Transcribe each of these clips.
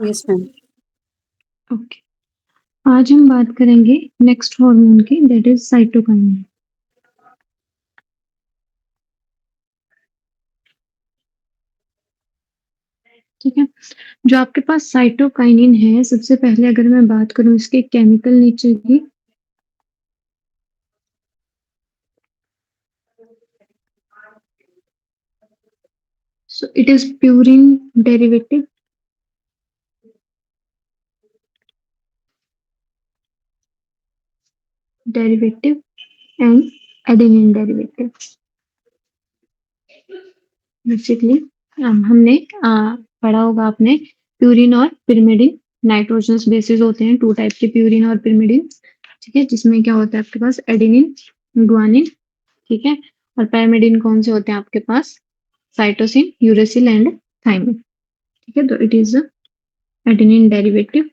Yes ma'am. Okay, आज हम बात करेंगे नेक्स्ट हार्मोन की, दैट इज साइटोकाइनिन। ठीक है, जो आपके पास साइटोकाइनिन है, सबसे पहले अगर मैं बात करूं इसके केमिकल नेचर की, सो it is purine derivative, and adenine derivative. Basically हमने पढ़ा होगा आपने, प्यूरिन और पिरिमिडिन नाइट्रोजनस बेसिस होते हैं, 2 टाइप के प्यूरिन और पिरिमिडिन। ठीक है, जिसमें क्या होता है आपके पास एडेनिन, गुआनिन। ठीक है, और पैरामिडिन कौन से होते हैं आपके पास? Cytosine, uracil and thymine. ठीक है, तो इट इज एडेनिन डेरिवेटिव।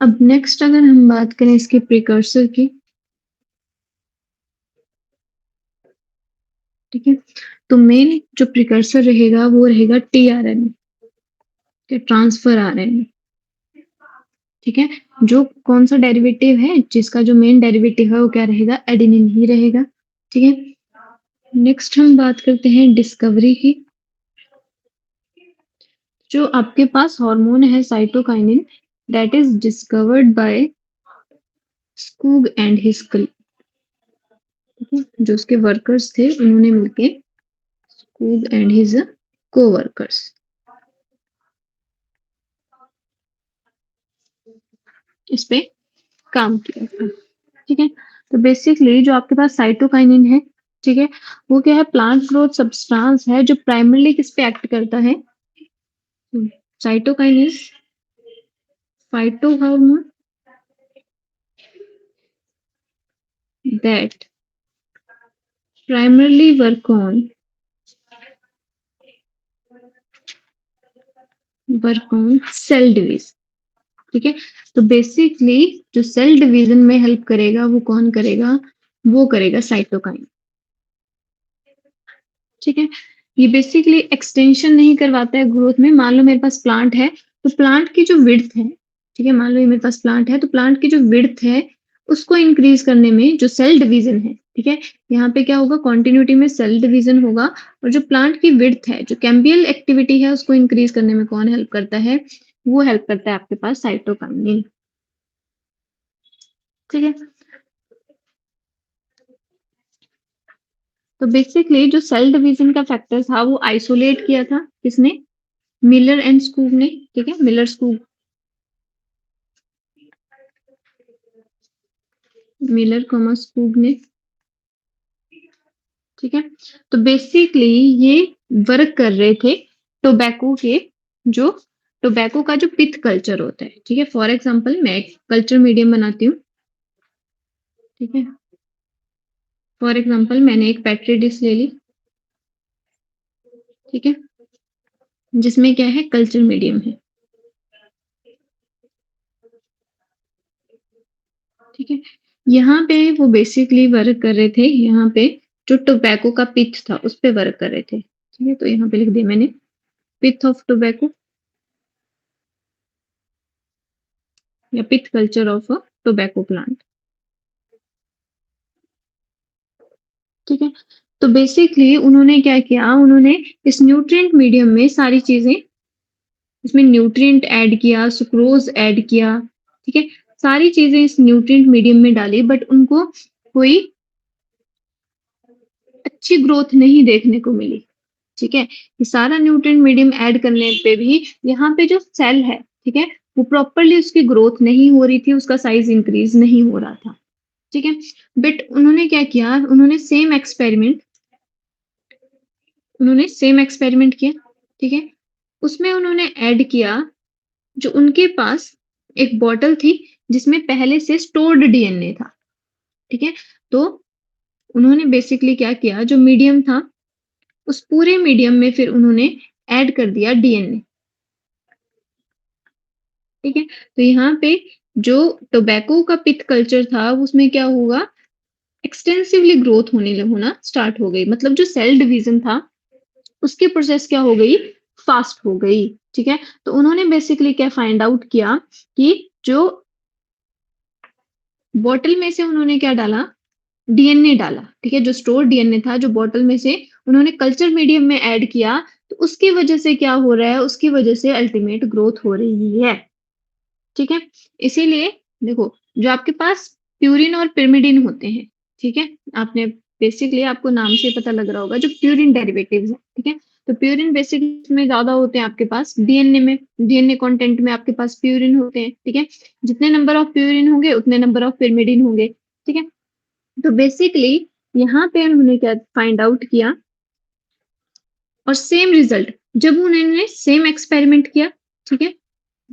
अब नेक्स्ट अगर हम बात करें इसके प्रिकर्सर की, ठीक है, तो मेन जो प्रिकर्सर रहेगा वो रहेगा टीआरएनए, ट्रांसफर आरएनए। ठीक है, जो कौन सा डेरिवेटिव है, जिसका जो मेन डेरिवेटिव है वो क्या रहेगा? एडेनिन ही रहेगा। ठीक है, नेक्स्ट हम बात करते हैं डिस्कवरी की। जो आपके पास हार्मोन है cytokinin, that is discovered by Skoog and his, जो उसके वर्कर्स थे उन्होंने मिलके, स्कूग एंड हिज कोवर्कर्स, इस पे काम किया था। ठीक है, तो बेसिकली जो आपके पास साइटोकाइनिन है, ठीक है, वो क्या है? प्लांट ग्रोथ सब्सटेंस है जो प्राइमरली किस पे एक्ट करता है? Cytokinin phyto hormone that primarily work on cell division. ठीक है, तो बेसिकली जो सेल डिवीजन में हेल्प करेगा वो कौन करेगा? वो करेगा साइटोकाइन। ठीक है, ये बेसिकली एक्सटेंशन नहीं करवाता है ग्रोथ में। मान लो मेरे पास प्लांट है, तो प्लांट की जो विड्थ है, ठीक है, मान लो ये मेरे पास प्लांट है, तो प्लांट की जो विड्थ है उसको इंक्रीज करने में जो सेल डिवीजन है, ठीक है, यहाँ पे क्या होगा? कॉन्टिन्यूटी में सेल डिवीजन होगा। और जो प्लांट की विड्थ है, जो कैम्बियल एक्टिविटी है, उसको इंक्रीज करने में कौन हेल्प करता है? वो हेल्प करता है आपके पास साइटोकाइनिन। ठीक है, तो बेसिकली जो सेल डिवीजन का फैक्टर था वो आइसोलेट किया था किसने? मिलर एंड स्कूग ने। ठीक है, Miller Skoog, Miller comma Skoog ने। ठीक है, तो बेसिकली ये वर्क कर रहे थे टोबैको के, जो टोबैको का जो पिथ कल्चर होता है। ठीक है, फॉर एग्जांपल मैं एक कल्चर मीडियम बनाती हूँ। ठीक है, फॉर एग्जांपल मैंने एक पेट्री डिश ले ली। ठीक है, जिसमें क्या है? कल्चर मीडियम है। ठीक है, यहाँ पे वो बेसिकली वर्क कर रहे थे, यहाँ पे जो टोबैको का पिथ था उस पे वर्क कर रहे थे। ठीक है, तो यहाँ पे लिख दिया मैंने, पिथ ऑफ टोबैको या pith culture of a tobacco plant. ठीक है, तो बेसिकली उन्होंने क्या किया? उन्होंने इस न्यूट्रिएंट मीडियम में सारी चीजें, इसमें न्यूट्रिएंट ऐड किया, सुक्रोज ऐड किया। ठीक है, सारी चीजें इस न्यूट्रिएंट मीडियम में डाली, बट उनको कोई अच्छी ग्रोथ नहीं देखने को मिली। ठीक है, ये सारा न्यूट्रिएंट मीडियम ऐड करने पे भी यहाँ पे जो सेल है, ठीक है, वो प्रॉपरली उसकी ग्रोथ नहीं हो रही थी, उसका साइज इंक्रीज नहीं हो रहा था। ठीक है, बट उन्होंने क्या किया? उन्होंने सेम एक्सपेरिमेंट किया। ठीक है, उसमें उन्होंने ऐड किया, जो उनके पास एक बॉटल थी जिसमें पहले से स्टोर्ड डीएनए था। ठीक है, तो उन्होंने बेसिकली क्या किया? जो मीडियम था, उस पूरे मीडियम में फिर उन्होंने ऐड कर दिया डीएनए। ठीक है, तो यहाँ पे जो टोबैको का पिथ कल्चर था उसमें क्या होगा? एक्सटेंसिवली ग्रोथ होना स्टार्ट हो गई, मतलब जो सेल डिवीजन था उसकी प्रोसेस क्या हो गई, फास्ट हो गई। ठीक है, तो उन्होंने बेसिकली क्या फाइंड आउट किया कि जो बॉटल में से उन्होंने क्या डाला, डीएनए डाला। ठीक है, जो स्टोर डीएनए था, जो बॉटल में से उन्होंने कल्चर मीडियम में ऐड किया, तो उसकी वजह से क्या हो रहा है, उसकी वजह से अल्टीमेट ग्रोथ हो रही है। ठीक है, इसीलिए देखो, जो आपके पास प्यूरिन और पिरिमिडिन होते हैं, ठीक है, आपने बेसिकली आपको नाम से पता लग रहा होगा, जो प्यूरिन डेरिवेटिव्स है। ठीक है, तो प्यूरिन बेसिकली में ज्यादा होते हैं आपके पास डीएनए में, डीएनए कंटेंट में आपके पास प्यूरिन होते हैं। ठीक है, जितने नंबर ऑफ प्यूरिन होंगे उतने नंबर ऑफ पिरिमिडिन होंगे। ठीक है, तो बेसिकली यहाँ पे उन्होंने क्या फाइंड आउट किया, और सेम रिजल्ट जब उन्होंने सेम एक्सपेरिमेंट किया। ठीक है,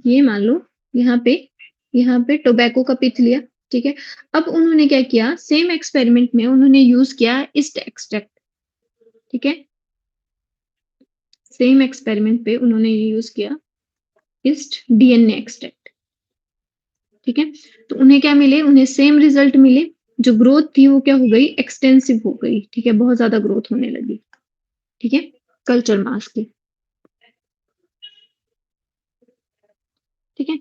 ये मान लो यहाँ पे टोबैको का पिथ लिया। ठीक है, अब उन्होंने क्या किया, सेम एक्सपेरिमेंट में उन्होंने यूज किया ईस्ट एक्सट्रैक्ट। ठीक है, सेम एक्सपेरिमेंट पे उन्होंने यूज किया ईस्ट डीएनए एक्सट्रैक्ट। ठीक है, तो उन्हें क्या मिले, उन्हें सेम रिजल्ट मिले। जो ग्रोथ थी वो क्या हो गई, एक्सटेंसिव हो गई। ठीक है, बहुत ज्यादा ग्रोथ होने लगी। ठीक है, कल्चर मास की। ठीक है,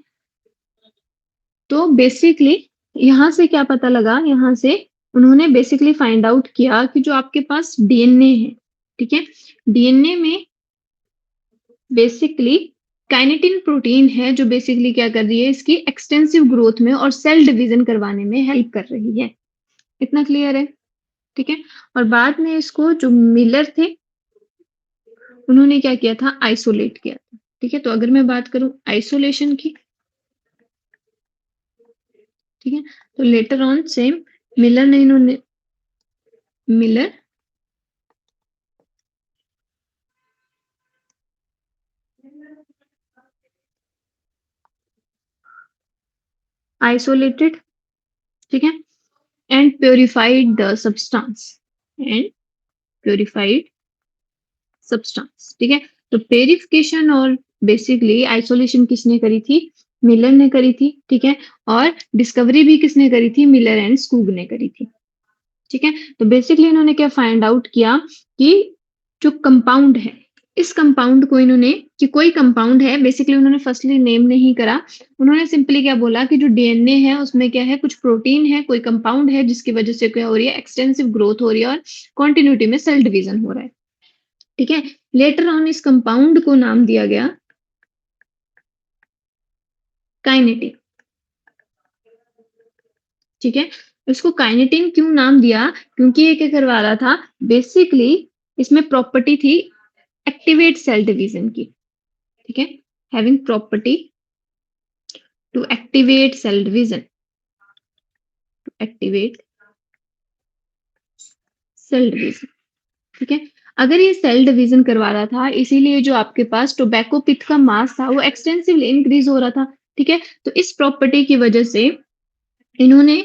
तो बेसिकली यहाँ से क्या पता लगा, यहाँ से उन्होंने बेसिकली फाइंड आउट किया कि जो आपके पास डीएनए है, ठीक है, डीएनए में बेसिकली काइनेटिन प्रोटीन है, जो बेसिकली क्या कर रही है, इसकी एक्सटेंसिव ग्रोथ में और सेल डिवीजन करवाने में हेल्प कर रही है। इतना क्लियर है? ठीक है, और बाद में इसको जो मिलर थे, उन्होंने क्या किया था, आइसोलेट किया था। ठीक है, तो अगर मैं बात करूं आइसोलेशन की, ठीक है, तो लेटर ऑन सेम मिलर ने इन्होंने मिलर isolated, ठीक है, and purified the substance, and purified substance. ठीक है, तो प्योरिफिकेशन और बेसिकली आइसोलेशन किसने करी थी, मिलर ने करी थी। ठीक है, और डिस्कवरी भी किसने करी थी, मिलर एंड स्कूग ने करी थी। ठीक है, तो बेसिकली इन्होंने क्या फाइंड आउट किया कि जो कंपाउंड है, इस कंपाउंड को इन्होंने, कि कोई कंपाउंड है, बेसिकली उन्होंने फर्स्टली नेम नहीं करा, उन्होंने सिंपली क्या बोला कि जो डीएनए है उसमें क्या है, कुछ प्रोटीन है, कोई कंपाउंड है, जिसकी वजह से क्या हो रही है, एक्सटेंसिव ग्रोथ हो रही है और कॉन्टिन्यूटी में सेल डिवीजन हो रहा है। ठीक है, लेटर ऑन इस कंपाउंड को नाम दिया गया काइनेटिन। ठीक है, इसको काइनेटिन क्यों नाम दिया, क्योंकि ये क्या करवा रहा था, बेसिकली इसमें प्रॉपर्टी थी एक्टिवेट सेल डिवीजन की। ठीक है, having property to activate cell division, to activate cell division. ठीक है, अगर ये सेल डिवीजन करवा रहा था, इसीलिए जो आपके पास टोबैको पिथ का मास था वो एक्सटेंसिवली इंक्रीज हो रहा था। ठीक है, तो इस प्रॉपर्टी की वजह से इन्होंने,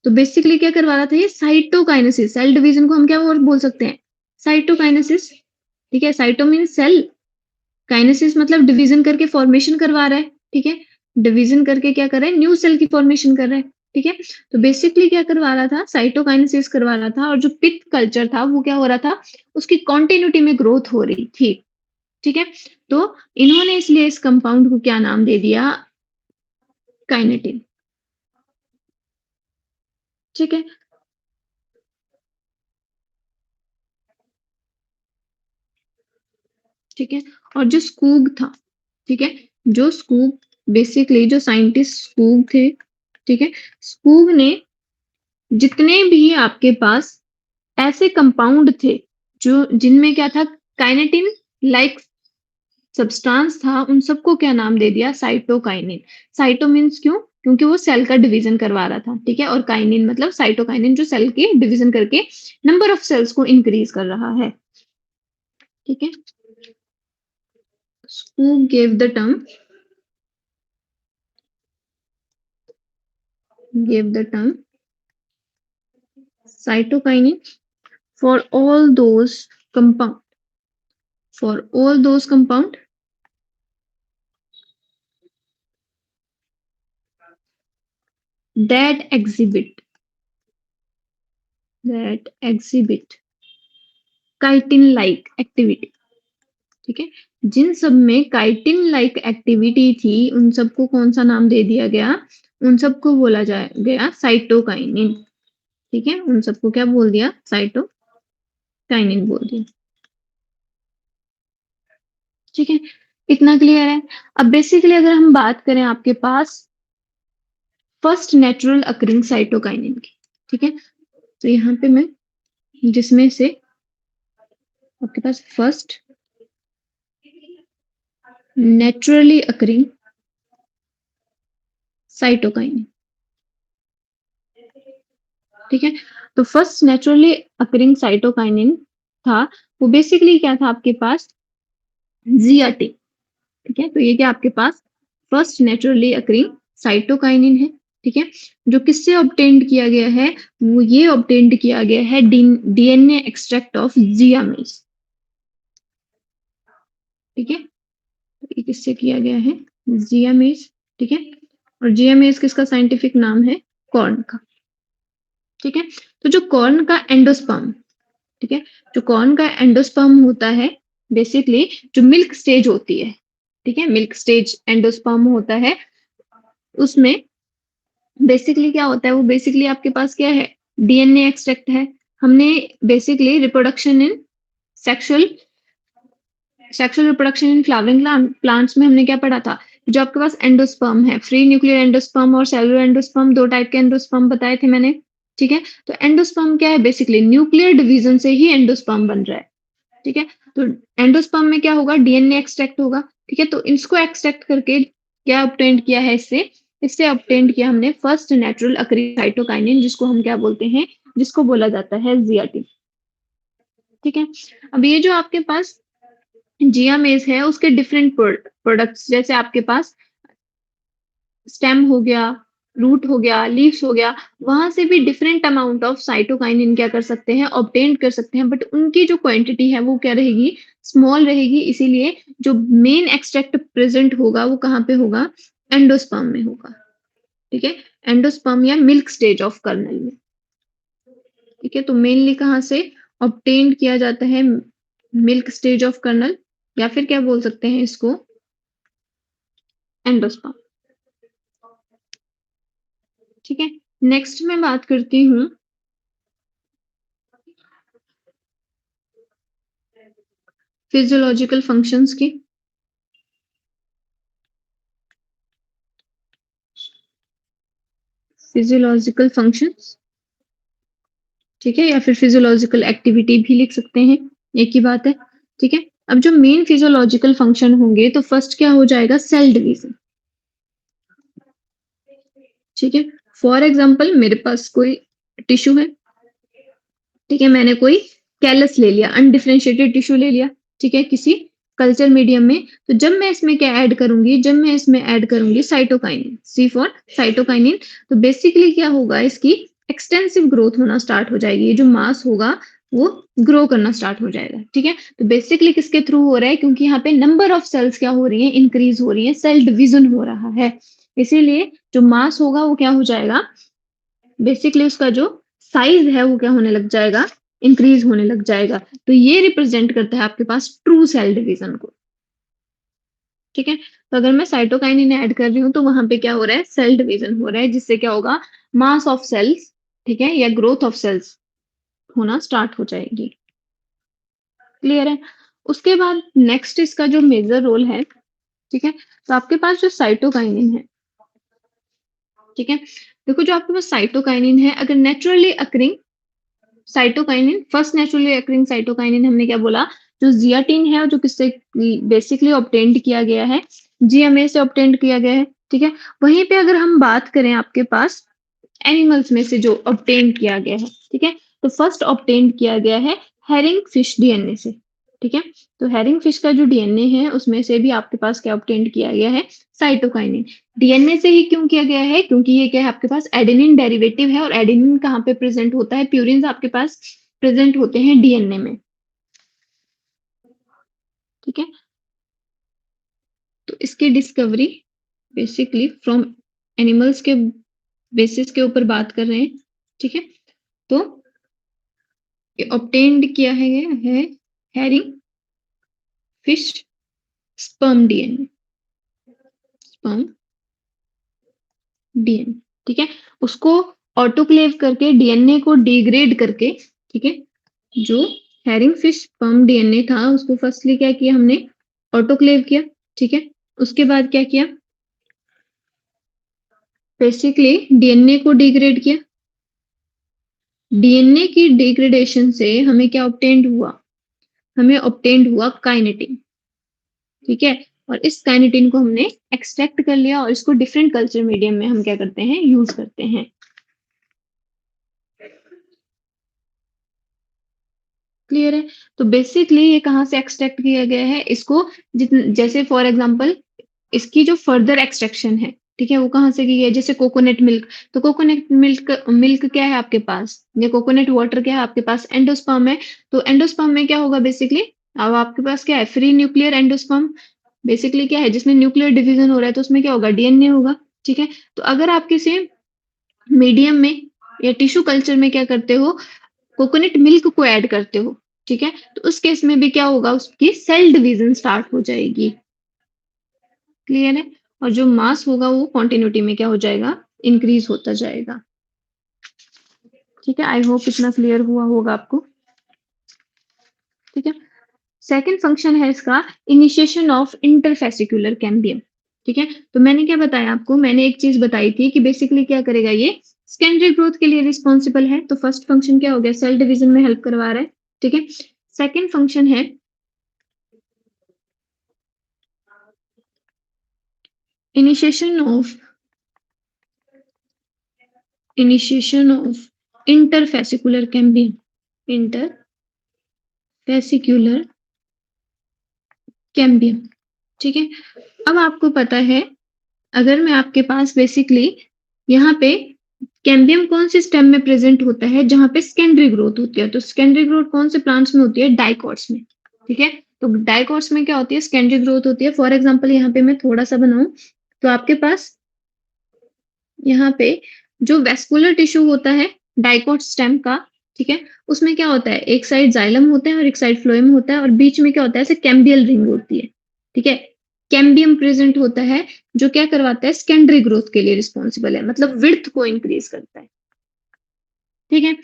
तो बेसिकली क्या करवा रहा था, ये साइटोकाइनेसिस, सेल डिवीजन को हम क्या और बोल सकते हैं, साइटोकाइनेसिस। ठीक है, साइटो मीन सेल, काइनेसिस मतलब डिवीजन करके फॉर्मेशन करवा रहा है। ठीक है, डिवीजन करके क्या कर रहा है, न्यू सेल की फॉर्मेशन कर रहा है। ठीक है, तो बेसिकली क्या करवा रहा था, साइटोकाइनेसिस करवा रहा था, और जो पिथ कल्चर था वो क्या हो रहा था, उसकी कॉन्टिन्यूटी में ग्रोथ हो रही थी। ठीक है, तो इन्होंने इसलिए इस कंपाउंड को क्या नाम दे दिया, काइनेटिन। ठीक है, ठीक है, और जो स्कूग था, ठीक है, जो स्कूग, बेसिकली जो साइंटिस्ट स्कूग थे, ठीक है, स्कूग ने जितने भी आपके पास ऐसे कंपाउंड थे जो जिनमें क्या था, काइनेटिन लाइक सब्सटेंस था, उन सबको क्या नाम दे दिया, साइटोकाइनिन। साइटो मीन्स क्यों, क्योंकि वो सेल का डिवीजन करवा रहा था। ठीक है, और काइनिन मतलब साइटोकाइनिन, जो सेल के डिवीजन करके नंबर ऑफ सेल्स को इंक्रीज कर रहा है। ठीक है, who gave the term, gave the term cytokinin for all those compound, for all those compound that exhibit that exhibit chitin like activity। ठीक है, जिन सब में काइटिन लाइक एक्टिविटी थी उन सबको कौन सा नाम दे दिया गया, उन सबको बोला जाए गया साइटोकाइनिन। ठीक है, उन सबको क्या बोल दिया, साइटोकाइनिन बोल दिया। ठीक है, इतना क्लियर है। अब बेसिकली अगर हम बात करें आपके पास फर्स्ट नेचुरल अकरिंग साइटोकाइनिन की, ठीक है, तो यहाँ पे मैं जिसमें से आपके पास फर्स्ट नेचुरली अकरिंग साइटोकाइनिन, ठीक है, तो फर्स्ट नेचुरली अकरिंग साइटोकाइनिन था, वो बेसिकली क्या था आपके पास, जियाटिन। ठीक है, तो ये क्या आपके पास फर्स्ट नेचुरली अकरिंग साइटोकाइनिन है। ठीक है, जो किससे ऑब्टेन्ड किया गया है, वो ये ऑब्टेन्ड किया गया है डीएनए एक्सट्रैक्ट ऑफ जियामेज। ठीक है, तो ये किससे किया गया है, जियामेज। ठीक है, और जियामेज किसका साइंटिफिक नाम है, कॉर्न का। ठीक है, तो जो कॉर्न का एंडोस्पर्म, ठीक है, जो कॉर्न का एंडोस्पर्म होता है, बेसिकली जो मिल्क स्टेज होती है, ठीक है, मिल्क स्टेज एंडोस्पर्म होता है, उसमें बेसिकली क्या होता है, वो बेसिकली आपके पास क्या है, डीएनए एक्सट्रैक्ट है। हमने basically reproduction in sexual sexual reproduction in flowering plants में हमने क्या पढ़ा था, जो आपके पास एंडोस्पर्म है, फ्री न्यूक्लियर एंडोस्पर्म और सेलुलर एंडोस्पर्म, दो टाइप के एंडोस्पर्म बताए थे मैंने। ठीक है, तो एंडोस्पर्म क्या है, बेसिकली न्यूक्लियर डिवीजन से ही एंडोस्पर्म बन रहा है। ठीक है, तो एंडोस्पर्म में क्या होगा, डीएनए एक्सट्रैक्ट होगा। ठीक है, तो इसको एक्सट्रैक्ट करके क्या ऑब्टेन किया है, इससे इससे ऑब्टेन किया हमने फर्स्ट नेचुरल अकरिंग साइटोकाइनिन, जिसको हम क्या बोलते हैं, जिसको बोला जाता है जियाटिन। ठीक है, अब ये जो आपके पास जियामेज है, उसके डिफरेंट प्रोडक्ट्स, जैसे आपके पास स्टेम हो गया, रूट हो गया, लीव्स हो गया, वहां से भी डिफरेंट अमाउंट ऑफ साइटोकाइनिन क्या कर सकते हैं, ऑब्टेन कर सकते हैं, बट उनकी जो क्वांटिटी है वो क्या रहेगी, स्मॉल रहेगी। इसीलिए जो मेन एक्सट्रैक्ट प्रेजेंट होगा वो कहाँ पे होगा, एंडोस्पर्म में होगा। ठीक है, एंडोस्पर्म या मिल्क स्टेज ऑफ कर्नल में। ठीक है, तो मेनली कहाँ से ऑब्टेन किया जाता है, मिल्क स्टेज ऑफ कर्नल, या फिर क्या बोल सकते हैं इसको, एंडोस्पर्म। ठीक है, नेक्स्ट मैं बात करती हूँ फिजियोलॉजिकल फंक्शंस की। फिजियोलॉजिकल फंक्शंस, ठीक है, या फिर फिजियोलॉजिकल एक्टिविटी भी लिख सकते हैं, एक ही बात है। ठीक है, अब जो मेन फिजियोलॉजिकल फंक्शन होंगे, तो फर्स्ट क्या हो जाएगा, सेल डिवीजन। ठीक है, फॉर एग्जाम्पल मेरे पास कोई टिश्यू है, ठीक है, मैंने कोई कैलस ले लिया, अनडिफरेंशिएटेड टिश्यू ले लिया, ठीक है, किसी कल्चर मीडियम में, तो जब मैं इसमें क्या ऐड करूंगी, जब मैं इसमें ऐड करूंगी साइटोकाइनिन, सी फॉर साइटोकाइनिन, तो बेसिकली क्या होगा, इसकी एक्सटेंसिव ग्रोथ होना स्टार्ट हो जाएगी, ये जो मास होगा वो ग्रो करना स्टार्ट हो जाएगा। ठीक है, तो बेसिकली किसके थ्रू हो रहा है, क्योंकि यहाँ पे नंबर ऑफ सेल्स क्या हो रही है, इंक्रीज हो रही है, सेल डिवीजन हो रहा है, इसीलिए जो मास होगा वो क्या हो जाएगा, बेसिकली उसका जो साइज है वो क्या होने लग जाएगा, इंक्रीज होने लग जाएगा। तो ये रिप्रेजेंट करता है आपके पास ट्रू सेल डिवीजन को। ठीक है, तो अगर मैं साइटोकाइनिन ऐड कर रही हूँ, तो वहां पे क्या हो रहा है, सेल डिवीजन हो रहा है, जिससे क्या होगा, मास ऑफ सेल्स, ठीक है, या ग्रोथ ऑफ सेल्स होना स्टार्ट हो जाएगी। क्लियर है। उसके बाद नेक्स्ट इसका जो मेजर रोल है, ठीक है, तो आपके पास जो साइटोकाइनिन है, ठीक है, देखो जो आपके पास साइटोकाइनिन है, अगर naturally occurring cytokinin, first naturally occurring cytokinin हमने क्या बोला, जो जियाटिन है और जो किससे बेसिकली ऑब्टेन्ड किया गया है, जीएमए से ऑब्टेन्ड किया गया है। ठीक है, वहीं पे अगर हम बात करें आपके पास एनिमल्स में से जो ऑब्टेन किया गया है, ठीक है, तो फर्स्ट ऑब्टेन किया गया है हेरिंग फिश डीएनए से। ठीक है, तो हेरिंग फिश का जो डीएनए है उसमें से भी आपके पास क्या ऑब्टेन किया गया है, साइटोकाइनिन। डीएनए से ही क्यों किया गया है, क्योंकि ये क्या है, आपके पास एडेनिन डेरिवेटिव है, और एडेनिन कहाँ पे प्रेजेंट होता है, प्यूरिन आपके पास प्रेजेंट होते हैं डीएनए में। ठीक है, तो इसकी डिस्कवरी बेसिकली फ्रॉम एनिमल्स के बेसिस के ऊपर बात कर रहे हैं। ठीक है, तो ये ऑब्टेन्ड किया है herring fish sperm DNA, sperm DNA, ठीक है। उसको ऑटोक्लेव करके डीएनए को डिग्रेड करके, ठीक है, जो हैरिंग फिश स्पर्म डीएनए था उसको फर्स्टली क्या किया हमने, ऑटोक्लेव किया, ठीक है। उसके बाद क्या किया, बेसिकली डीएनए को डिग्रेड किया। डीएनए की डिग्रेडेशन से हमें क्या ऑब्टेन्ड हुआ, हमें ऑब्टेन्ड हुआ काइनेटिन, ठीक है। और इस काइनेटिन को हमने एक्सट्रैक्ट कर लिया और इसको डिफरेंट कल्चर मीडियम में हम क्या करते हैं, यूज करते हैं। क्लियर है। तो बेसिकली ये कहाँ से एक्सट्रैक्ट किया गया है, इसको जैसे फॉर एग्जांपल इसकी जो फर्दर एक्सट्रैक्शन है, ठीक है, वो कहाँ से की है, जैसे कोकोनट मिल्क। तो कोकोनट मिल्क मिल्क क्या है आपके पास, ये कोकोनट वाटर क्या है आपके पास, एंडोस्पर्म है। तो एंडोस्पर्म में क्या होगा बेसिकली, अब आपके पास क्या है, फ्री न्यूक्लियर एंडोस्पर्म। बेसिकली क्या है, जिसमें न्यूक्लियर डिवीजन हो रहा है तो उसमें क्या होगा, डीएनए होगा, ठीक है। तो अगर आप किसी मीडियम में या टिश्यू कल्चर में क्या करते हो, कोकोनट मिल्क को ऐड करते हो, ठीक है, तो उस केस में भी क्या होगा, उसकी सेल डिवीजन स्टार्ट हो जाएगी। क्लियर है। और जो मास होगा वो कॉन्टिन्यूटी में क्या हो जाएगा, इंक्रीज होता जाएगा। ठीक है, आई होप इतना क्लियर हुआ होगा आपको। ठीक है। सेकंड फंक्शन है इसका इनिशिएशन ऑफ इंटरफेसिकुलर कैम्बियम। ठीक है, तो मैंने क्या बताया आपको, मैंने एक चीज बताई थी कि बेसिकली क्या करेगा ये, सेकेंडरी ग्रोथ के लिए रिस्पॉन्सिबल है। तो फर्स्ट फंक्शन क्या हो गया, सेल डिवीजन में हेल्प करवा रहा है, ठीक है। सेकेंड फंक्शन है initiation of interfascicular cambium, interfascicular cambium, ठीक है। अब आपको पता है, अगर मैं आपके पास बेसिकली यहाँ पे कैम्बियम कौन से स्टेम में प्रेजेंट होता है, जहां पे सेकेंडरी ग्रोथ होती है, तो सेकेंडरी ग्रोथ कौन से प्लांट्स में होती है, डाइकॉट्स में, ठीक है। तो डाइकॉट्स में क्या होती है, सेकेंडरी ग्रोथ होती है। फॉर एग्जांपल यहाँ पे मैं थोड़ा सा बनाऊं, तो आपके पास यहाँ पे जो वेस्कुलर टिश्यू होता है डाइकोट स्टेम का, ठीक है, उसमें क्या होता है, एक साइड जाइलम होता है और एक साइड फ्लोएम होता है और बीच में क्या होता है, ऐसे कैम्बियल रिंग होती है, ठीक है। कैम्बियम प्रेजेंट होता है, जो क्या करवाता है, सेकेंडरी ग्रोथ के लिए रिस्पॉन्सिबल है, मतलब विड्थ को इंक्रीज करता है, ठीक है।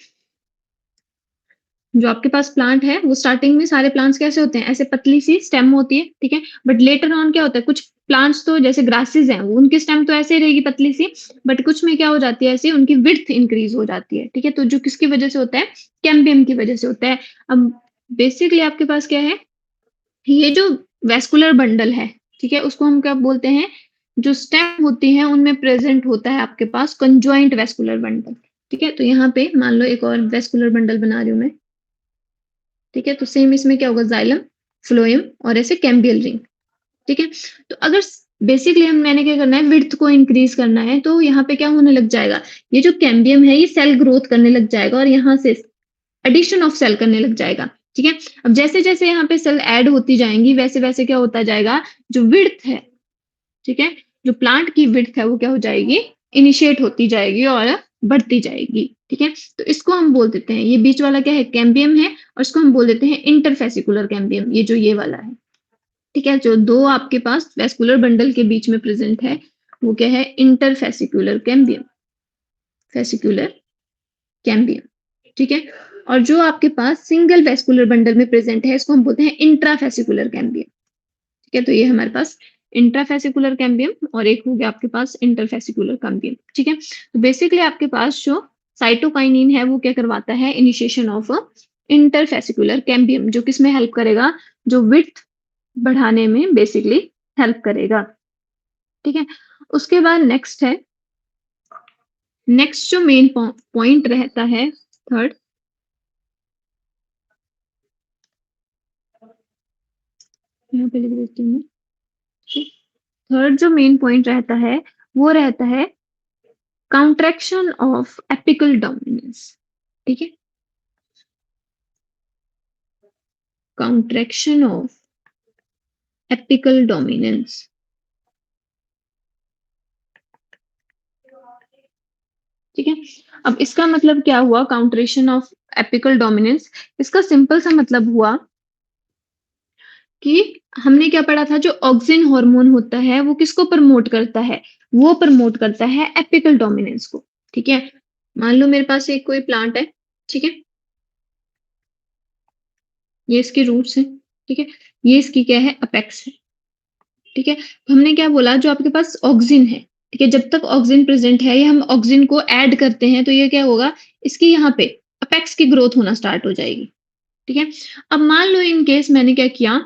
जो आपके पास प्लांट है वो स्टार्टिंग में सारे प्लांट्स कैसे होते हैं, ऐसे पतली सी स्टेम होती है, ठीक है। बट लेटर ऑन क्या होता है, कुछ प्लांट्स तो जैसे ग्रासेस हैं वो उनकी स्टेम तो ऐसे ही रहेगी पतली सी, बट कुछ में क्या हो जाती है, ऐसे उनकी विड्थ इंक्रीज हो जाती है, ठीक है। तो जो किसकी वजह से होता है, कैम्बियम की वजह से होता है। अब बेसिकली आपके पास क्या है, ये जो वेस्कुलर बंडल है, ठीक है, उसको हम क्या बोलते हैं, जो स्टेम होती है उनमें प्रेजेंट होता है आपके पास कंजॉइंट वेस्कुलर बंडल, ठीक है। तो यहाँ पे मान लो एक और वेस्कुलर बंडल बना रही हूँ मैं, ठीक है। तो सेम इसमें क्या होगा, जाइलम, फ्लोएम और ऐसे कैम्बियल रिंग, ठीक है। तो अगर बेसिकली हम मैंने क्या करना है, विड्थ को इंक्रीज करना है, तो यहाँ पे क्या होने लग जाएगा, ये जो कैम्बियम है ये सेल ग्रोथ करने लग जाएगा और यहाँ से एडिशन ऑफ सेल करने लग जाएगा, ठीक है। अब जैसे जैसे यहाँ पे सेल ऐड होती जाएंगी वैसे वैसे क्या होता जाएगा, जो विड्थ है, ठीक है, जो प्लांट की विड्थ है वो क्या हो जाएगी, इनिशिएट होती जाएगी और बढ़ती जाएगी, ठीक है। तो इसको हम बोल देते हैं, ये बीच वाला क्या है, कैम्बियम है, और इसको हम बोल देते हैं इंटरफेसिकुलर कैम्बियम, ये जो ये वाला है, ठीक है। जो दो आपके पास वेस्कुलर बंडल के बीच में प्रेजेंट है वो क्या है, इंटरफेसिकुलर कैम्बियम, फेसिकुलर कैम्बियम, ठीक है। और जो आपके पास सिंगल वेस्कुलर बंडल में प्रेजेंट है इसको हम बोलते हैं इंट्राफेसिकुलर कैम्बियम, ठीक है। तो ये हमारे पास इंट्राफेसिकुलर कैम्बियम और एक हो गया आपके पास इंटरफेसिकुलर कैम्बियम, ठीक है। तो बेसिकली आपके पास जो साइटोकाइनिन है वो क्या करवाता है, इनिशिएशन ऑफ इंटरफेसिकुलर कैम्बियम, जो किसमें हेल्प करेगा, जो विड्थ बढ़ाने में बेसिकली हेल्प करेगा, ठीक है। उसके बाद नेक्स्ट है, नेक्स्ट जो मेन पॉइंट रहता है, थर्ड, यहाँ पे लिख देती हूँ, थर्ड जो मेन पॉइंट रहता है वो रहता है काउंट्रैक्शन ऑफ एपिकल डोमिनेंस, ठीक है, काउंट्रैक्शन ऑफ एपिकल डोमिनेंस, ठीक है। अब इसका मतलब क्या हुआ, काउंट्रेशन ऑफ एपिकल डोमिनेंस, इसका सिंपल सा मतलब हुआ कि हमने क्या पढ़ा था, जो ऑक्सिन हार्मोन होता है वो किसको प्रमोट करता है, वो प्रमोट करता है एपिकल डोमिनेंस को। ठीक है, मान लो मेरे पास एक कोई प्लांट है, ठीक है, ये इसके रूट्स है, ठीक है, ये इसकी क्या है, अपेक्स है। ठीक है, तो हमने क्या बोला, जो आपके पास ऑक्सिन है, ठीक है, जब तक ऑक्सिन प्रेजेंट है, ये हम ऑक्सिन को ऐड करते हैं तो ये क्या होगा, इसकी यहाँ पे अपेक्स की ग्रोथ होना स्टार्ट हो जाएगी। ठीक है, अब मान लो इन केस मैंने क्या किया,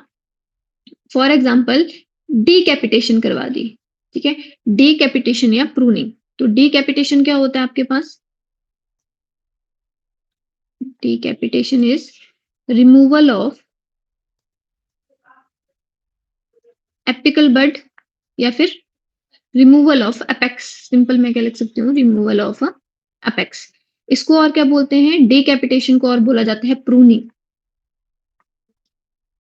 फॉर एग्जाम्पल डीकैपिटेशन करवा दी। ठीक है, डीकैपिटेशन या प्रूनिंग। तो डीकैपिटेशन क्या होता है आपके पास, डीकैपिटेशन इज रिमूवल ऑफ एपिकल बड या फिर रिमूवल ऑफ अपेक्स। सिंपल मैं क्या लिख सकती हूँ, रिमूवल ऑफ अपेक्स। इसको और क्या बोलते हैं, डीकैपिटेशन को और बोला जाता है प्रूनिंग।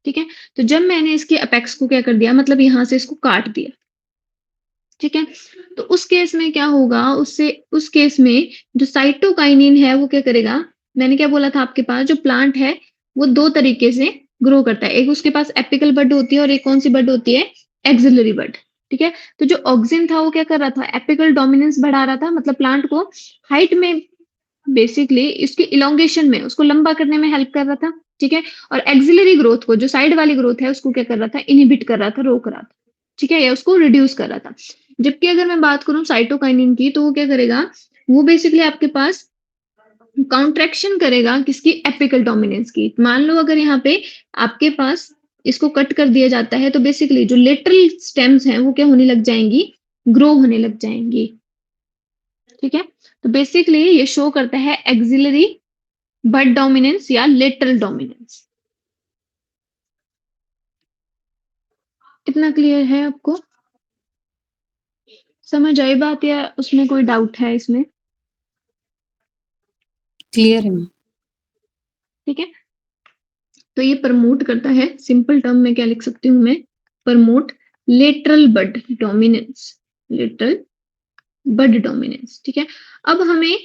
ठीक है, तो जब मैंने इसके अपेक्स को क्या कर दिया, मतलब यहां से इसको काट दिया, ठीक है, तो उस केस में क्या होगा, उससे उस केस में जो साइटोकाइनिन है वो क्या करेगा, मैंने क्या बोला था आपके पास, जो प्लांट है वो दो तरीके से ग्रो करता है, एक उसके पास एपिकल बड होती है और एक कौन सी बड होती है, एक्सिलरी बड। ठीक है, तो जो ऑक्सिन था वो क्या कर रहा था, एपिकल डोमिनेंस बढ़ा रहा था, मतलब प्लांट को हाइट में, बेसिकली इसके इलोंगेशन में, उसको लंबा करने में हेल्प कर रहा था। ठीक है, और एक्सिलरी ग्रोथ को, जो साइड वाली ग्रोथ है, उसको क्या कर रहा था, इनहिबिट कर रहा था, रोक रहा था। ठीक है, या उसको रिड्यूस कर रहा था। जबकि अगर मैं बात करूं साइटोकाइनिन की, तो वो क्या करेगा, वो बेसिकली आपके पास काउंट्रेक्शन करेगा किसकी, एपिकल डोमिनेंस की। मान लो अगर यहाँ पे आपके पास इसको कट कर दिया जाता है, तो बेसिकली जो लेटरल स्टेम्स हैं वो क्या होने लग जाएंगी, ग्रो होने लग जाएंगी। ठीक है, तो बेसिकली ये शो करता है एक्सिलरी बड डोमिनेंस या लेटरल डोमिनेंस। कितना क्लियर है आपको, समझ आई बात या उसमें कोई डाउट है इसमें? क्लियर है मैम। ठीक है, तो ये प्रमोट करता है, सिंपल टर्म में क्या लिख सकती हूँ मैं, प्रमोट लेटरल बड डोमिनेंस, लेटरल बड डोमिनेंस। ठीक है, अब हमें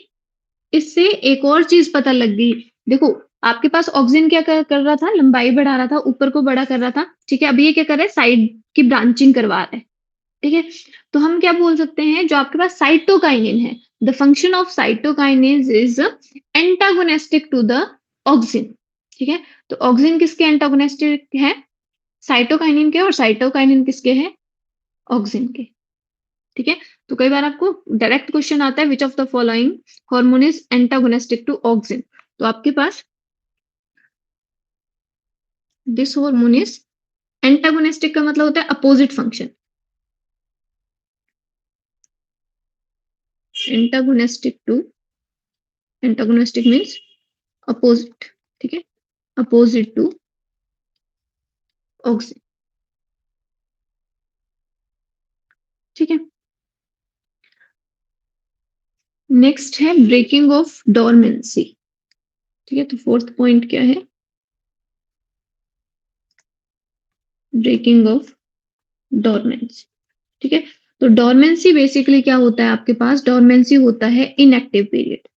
इससे एक और चीज पता लग गई। देखो, आपके पास ऑक्सिन क्या कर रहा था, लंबाई बढ़ा रहा था, ऊपर को बड़ा कर रहा था। ठीक है, अब ये क्या कर रहा है, साइड की ब्रांचिंग करवा रहा है। ठीक है, तो हम क्या बोल सकते हैं, जो आपके पास साइटोकाइनिन है, the function of cytokinin is antagonistic to the auxin. ठीक है, तो ऑक्सिन किसके एंटागोनेस्टिक है, साइटोकाइनिन के, और साइटोकाइनिन किसके हैं, ऑक्सिन के। ठीक है, तो कई बार आपको डायरेक्ट क्वेश्चन आता है, which of the following hormone is antagonistic to auxin, तो आपके पास दिस हार्मोन इज एंटागोनेस्टिक का मतलब होता है opposite function, antagonistic to, antagonistic means opposite. ठीक है, अपोजिट टू ऑक्सिन। ठीक है, नेक्स्ट है ब्रेकिंग ऑफ डोरमेंसी। ठीक है, तो फोर्थ पॉइंट क्या है, ब्रेकिंग ऑफ डोरमेंसी। ठीक है, तो डोरमेंसी बेसिकली क्या होता है आपके पास, डोरमेंसी होता है इनएक्टिव पीरियड।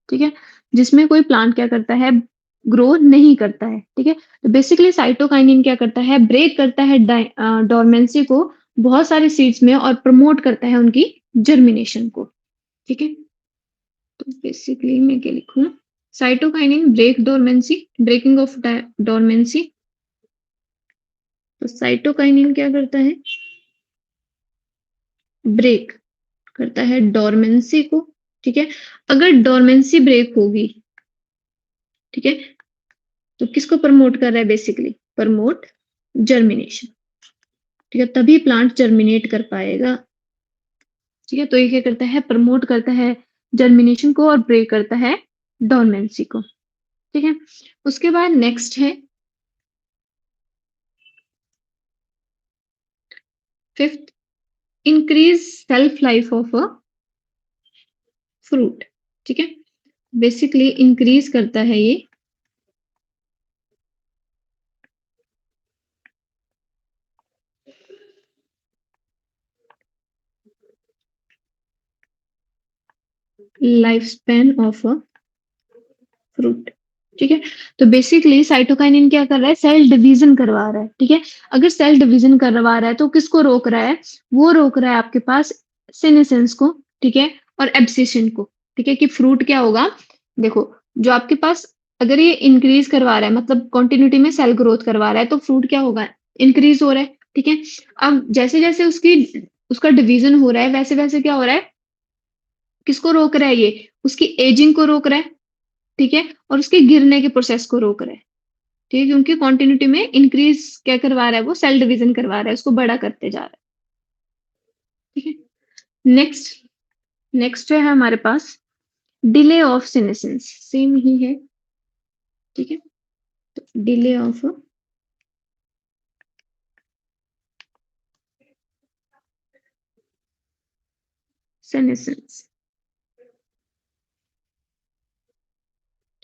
ठीक है, जिसमें कोई प्लांट क्या करता है, ग्रो नहीं करता है। ठीक है, तो बेसिकली साइटोकाइनिन क्या करता है, ब्रेक करता है डोरमेंसी को बहुत सारे सीड्स में, और प्रमोट करता है उनकी जर्मिनेशन को। ठीक है, तो बेसिकली मैं क्या लिखूं, cytokinin break dormancy, breaking of dormancy. तो साइटोकाइनिन क्या करता है, ब्रेक करता है डोरमेंसी को। ठीक है, अगर डोरमेंसी ब्रेक होगी, ठीक है, तो किसको प्रमोट कर रहा है, बेसिकली प्रमोट जर्मिनेशन। ठीक है, तभी प्लांट जर्मिनेट कर पाएगा। ठीक है, तो ये क्या करता है, प्रमोट करता है जर्मिनेशन को और ब्रेक करता है डोरमेंसी को। ठीक है, उसके बाद नेक्स्ट है fifth, increase self life of a fruit. ठीक है, बेसिकली इंक्रीज करता है ये life span of a fruit. ठीक है? तो बेसिकली साइटोकाइनिन क्या कर रहा है? सेल डिवीज़न करवा रहा है, ठीक है? अगर सेल डिवीज़न करवा रहा है तो किसको रोक रहा है? वो रोक रहा है आपके पास सेनेसेंस को, ठीक है? और एब्सिशन को, ठीक है? कि फ्रूट क्या होगा? देखो, जो आपके पास अगर ये इंक्रीज़ करवा रहा है मतलब कंटीन्यूटी में सेल ग्रोथ करवा रहा है तो फ्रूट क्या होगा? इंक्रीज़ हो रहा है, ठीक है? अब जैसे-जैसे उसका डिवीज़न हो रहा है वैसे-वैसे क्या हो रहा है? किसको रोक रहा है ये? उसकी एजिंग को रोक रहा है, ठीक है? और उसके गिरने के प्रोसेस को रोक रहा है। ठीक है? क्योंकि कंटिन्यूटी में इंक्रीज़ क्या करवा रहा है वो सेल डिवीज़न करवा रहा है, उसको बड़ा करते जा रहा है। ठीक है? नेक्स्ट नेक्स्ट है हमारे पास डिले ऑफ सेनेसेंस सेम ही है, ठीक है? तो डिले ऑफ सेनेसेंस,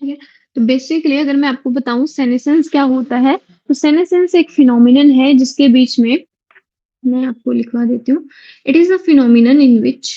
ठीक है? तो बेसिकली अगर मैं आपको बताऊँ सेनेसेंस क्या होता है, तो सेनेसेंस एक फिनोमिनन है जिसके बीच में मैं आपको लिखवा देती हूँ। It is a phenomenon in which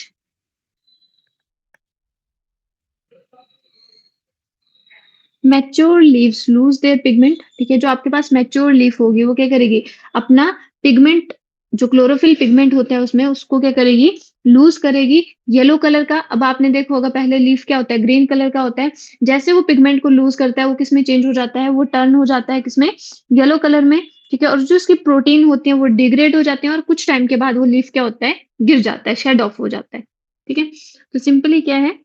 mature leaves lose their pigment, ठीक है? जो आपके पास मैच्योर लीफ होगी वो क्या करेगी? अपना पिगमेंट जो क्लोरोफिल पिगमेंट होता है उसमें उसको क्या करेगी? लूज करेगी। येलो कलर का अब आपने देखा होगा पहले लीफ क्या होता है? ग्रीन कलर का होता है। जैसे वो पिगमेंट को लूज करता है वो किसमें चेंज हो जाता है? वो टर्न हो जाता है किसमें? येलो कलर में, ठीक है? और जो उसकी प्रोटीन होती है वो डिग्रेड हो जाती है और कुछ टाइम के बाद वो लीफ क्या होता है? गिर जाता है, शेड ऑफ हो जाता है। ठीक है? तो सिंपली क्या है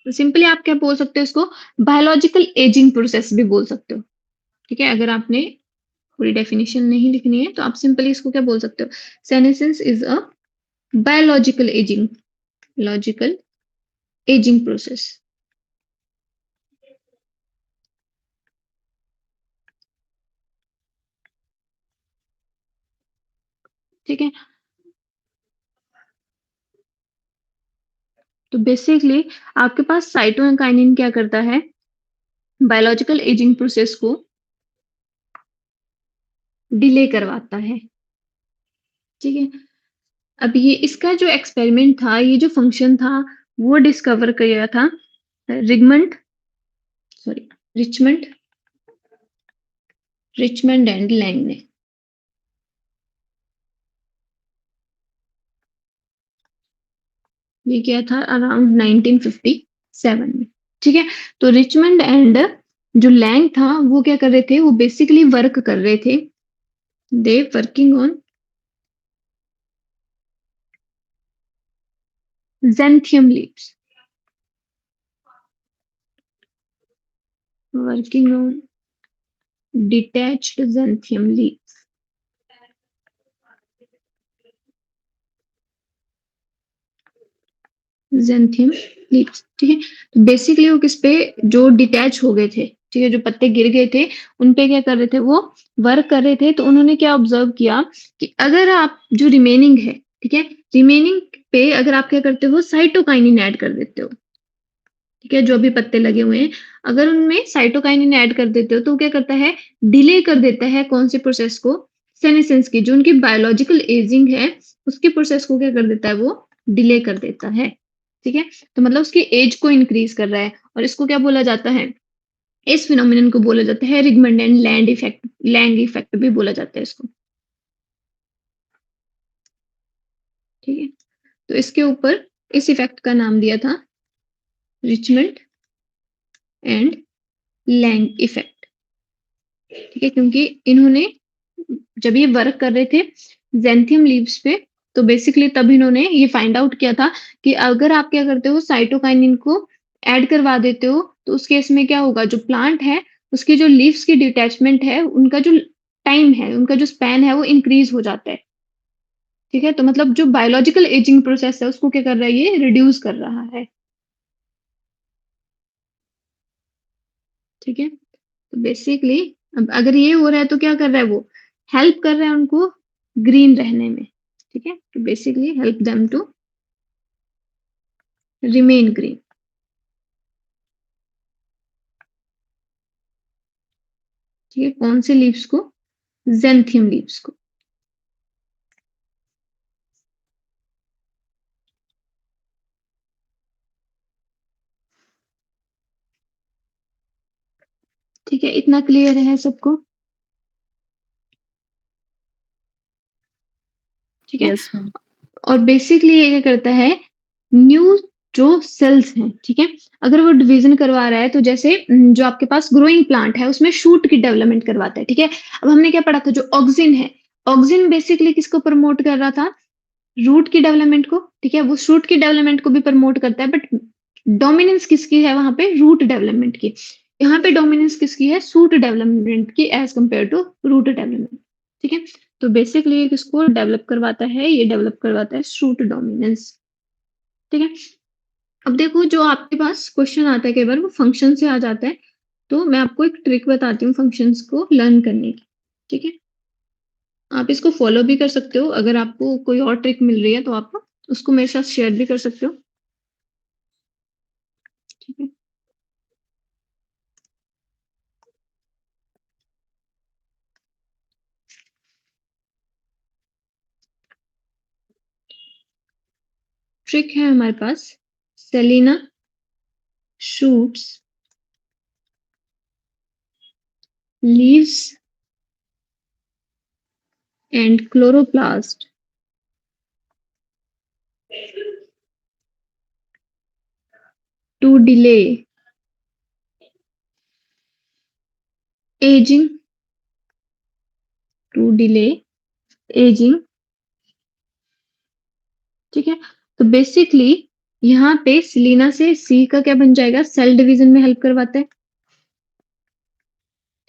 सिंपली आप क्या बोल सकते हो इसको बायोलॉजिकल एजिंग प्रोसेस भी बोल सकते हो, ठीक है? अगर आपने पूरी डेफिनिशन नहीं लिखनी है तो आप सिंपली इसको क्या बोल सकते हो? Senescence is a biological ageing process, ठीक है? तो बेसिकली आपके पास साइटोकाइनिन क्या करता है? बायोलॉजिकल एजिंग प्रोसेस को डिले करवाता है, ठीक है? अब ये इसका जो एक्सपेरिमेंट था, ये जो फंक्शन था, वो डिस्कवर किया था Rigmond sorry Richmond Richmond and Lang ने। ये किया था अराउंड 1957 में, ठीक है? तो रिचमंड एंड जो लैंग था वो क्या कर रहे थे? वो बेसिकली वर्क कर रहे थे। They working on xanthium leaves, working on detached xanthium leaves, xanthium leaves, ठीक है? तो बेसिकली वो किस पे जो डिटैच हो गए थे, ठीक है? जो पत्ते गिर गए थे, उन पे क्या कर रहे थे? वो वर्क कर रहे थे। तो उन्होंने क्या ऑब्जर्व किया कि अगर आप जो रिमेनिंग है, ठीक है? रिमेनिंग पे अगर आप क्या करते हो? साइटोकाइनिन ऐड कर देते हो, ठीक है? जो अभी पत्ते लगे हुए हैं, अगर उनमें साइटोकाइनिन ऐड कर देते हो तो वो क्या करता है? डिले कर देता है कौन-से प्रोसेस को? सेनेसेंस की, जो उनकी बायोलॉजिकल एजिंग है, उसकी प्रोसेस को क्या कर देता है वो? डिले कर देता है, ठीक है? तो मतलब उसकी एज को इंक्रीज़ कर रहा है और इसको क्या बोला जाता है? इस फिनोमिनन को बोला जाता है रिगमंड एंड लैंग इफेक्ट भी बोला जाता है इसको, ठीक है? तो इसके ऊपर इस इफेक्ट का नाम दिया था रिचमंड एंड लैंग इफेक्ट, ठीक है? क्योंकि इन्होंने जब ये वर्क कर रहे थे ज़ैंथियम लीव्स पे, तो बेसिकली तब इन्होंने ये फाइंड आउट किया था कि अगर आप क्या करते हो साइटोकाइनिन को ऐड करवा देते हो, तो उस केस में क्या होगा? जो प्लांट है, उसकी जो लीव्स की डिटैचमेंट है, उनका जो टाइम है, उनका जो स्पैन है, वो इंक्रीज़ हो जाता है, ठीक है? तो मतलब जो बायोलॉजिकल एजिंग प्रोसेस है, उसको क्या कर रहा है ये? रिड्यूस कर रहा है, ठीक है? तो बेसिकली अब अगर ये हो रहा है, तो क्या कर रहा है वो? हेल्प कर रहा है उनको ग्रीन रहने में, ठीक है? तो basically help them to remain green, ठीक है? कौन से लीव्स को? ज़ैंथियम लीव्स को, ठीक है, इतना क्लियर है सबको? ठीक है। Yes ma'am. और बेसिकली ये क्या करता है, न्यू जो सेल्स हैं, ठीक है, अगर वो डिवीजन करवा रहा है तो जैसे जो आपके पास ग्रोइंग प्लांट है उसमें शूट की डेवलपमेंट करवाता है, ठीक है। अब हमने क्या पढ़ा था, जो ऑक्सिन है, ऑक्सिन बेसिकली किसको प्रमोट कर रहा था, रूट की डेवलपमेंट को, ठीक है, वो शूट की डेवलपमेंट को भी प्रमोट करता है, बट डोमिनेंस किसकी है वहां पे, रूट डेवलपमेंट की। यहाँ पे डोमिनेंस किसकी है, शूट डेवलपमेंट की as compare to root development, ठीक है। तो बेसिकली ये किसको डेवलप करवाता है, ये डेवलप करवाता है शूट डोमिनेंस, ठीक है। अब देखो जो आपके पास क्वेश्चन आता है कई बार वो फंक्शन से आ जाता है, तो मैं आपको एक ट्रिक बताती हूँ फंक्शंस को लर्न करने की, ठीक है। आप इसको फॉलो भी कर सकते हो, अगर आपको कोई और ट्रिक मिल रही है तो आप उसको मेरे साथ शेयर भी कर सकते हो, ठीक है। ट्रिक है हमारे पास, Selina shoots leaves and chloroplast to delay aging, to delay aging, ठीक है। तो बेसिकली यहाँ पे सिलीना से सी का क्या बन जाएगा, सेल डिवीजन में हेल्प करवाता है,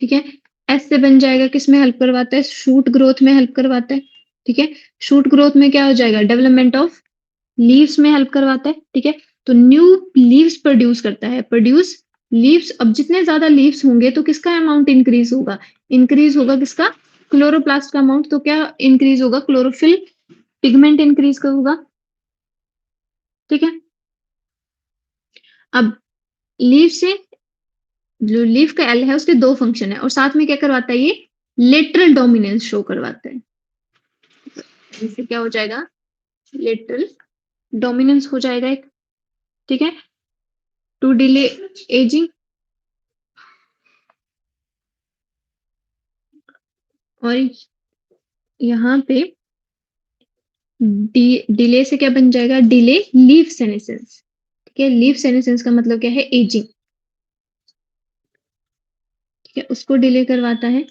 ठीक है। एस से बन जाएगा, किस में हेल्प करवाता है, शूट ग्रोथ में हेल्प करवाता है, ठीक है। शूट ग्रोथ में क्या हो जाएगा, डेवलपमेंट ऑफ लीव्स में हेल्प करवाता है, ठीक है। तो न्यू लीव्स प्रोड्यूस करता है, प्रोड्यूस लीव्स। अब जितने ज्यादा लीव्स होंगे तो किसका अमाउंट इंक्रीज होगा किसका, क्लोरोप्लास्ट का अमाउंट। तो क्या इंक्रीज होगा, क्लोरोफिल पिगमेंट इंक्रीज का होगा, ठीक है। अब लीव से, जो लीफ का एल है उसके दो फंक्शन है और साथ में क्या करवाता है, ये लेटरल डोमिनेंस शो करवाता है। इससे क्या हो जाएगा, लेटरल डोमिनेंस हो जाएगा एक, ठीक है। टू डिले एजिंग, और यहाँ पे डिले से क्या बन जाएगा, डिले लीफ सेनेसेंस, ठीक है। लीफ सेनेसेंस का मतलब क्या है, एजिंग, ठीक है, उसको डिले करवाता है,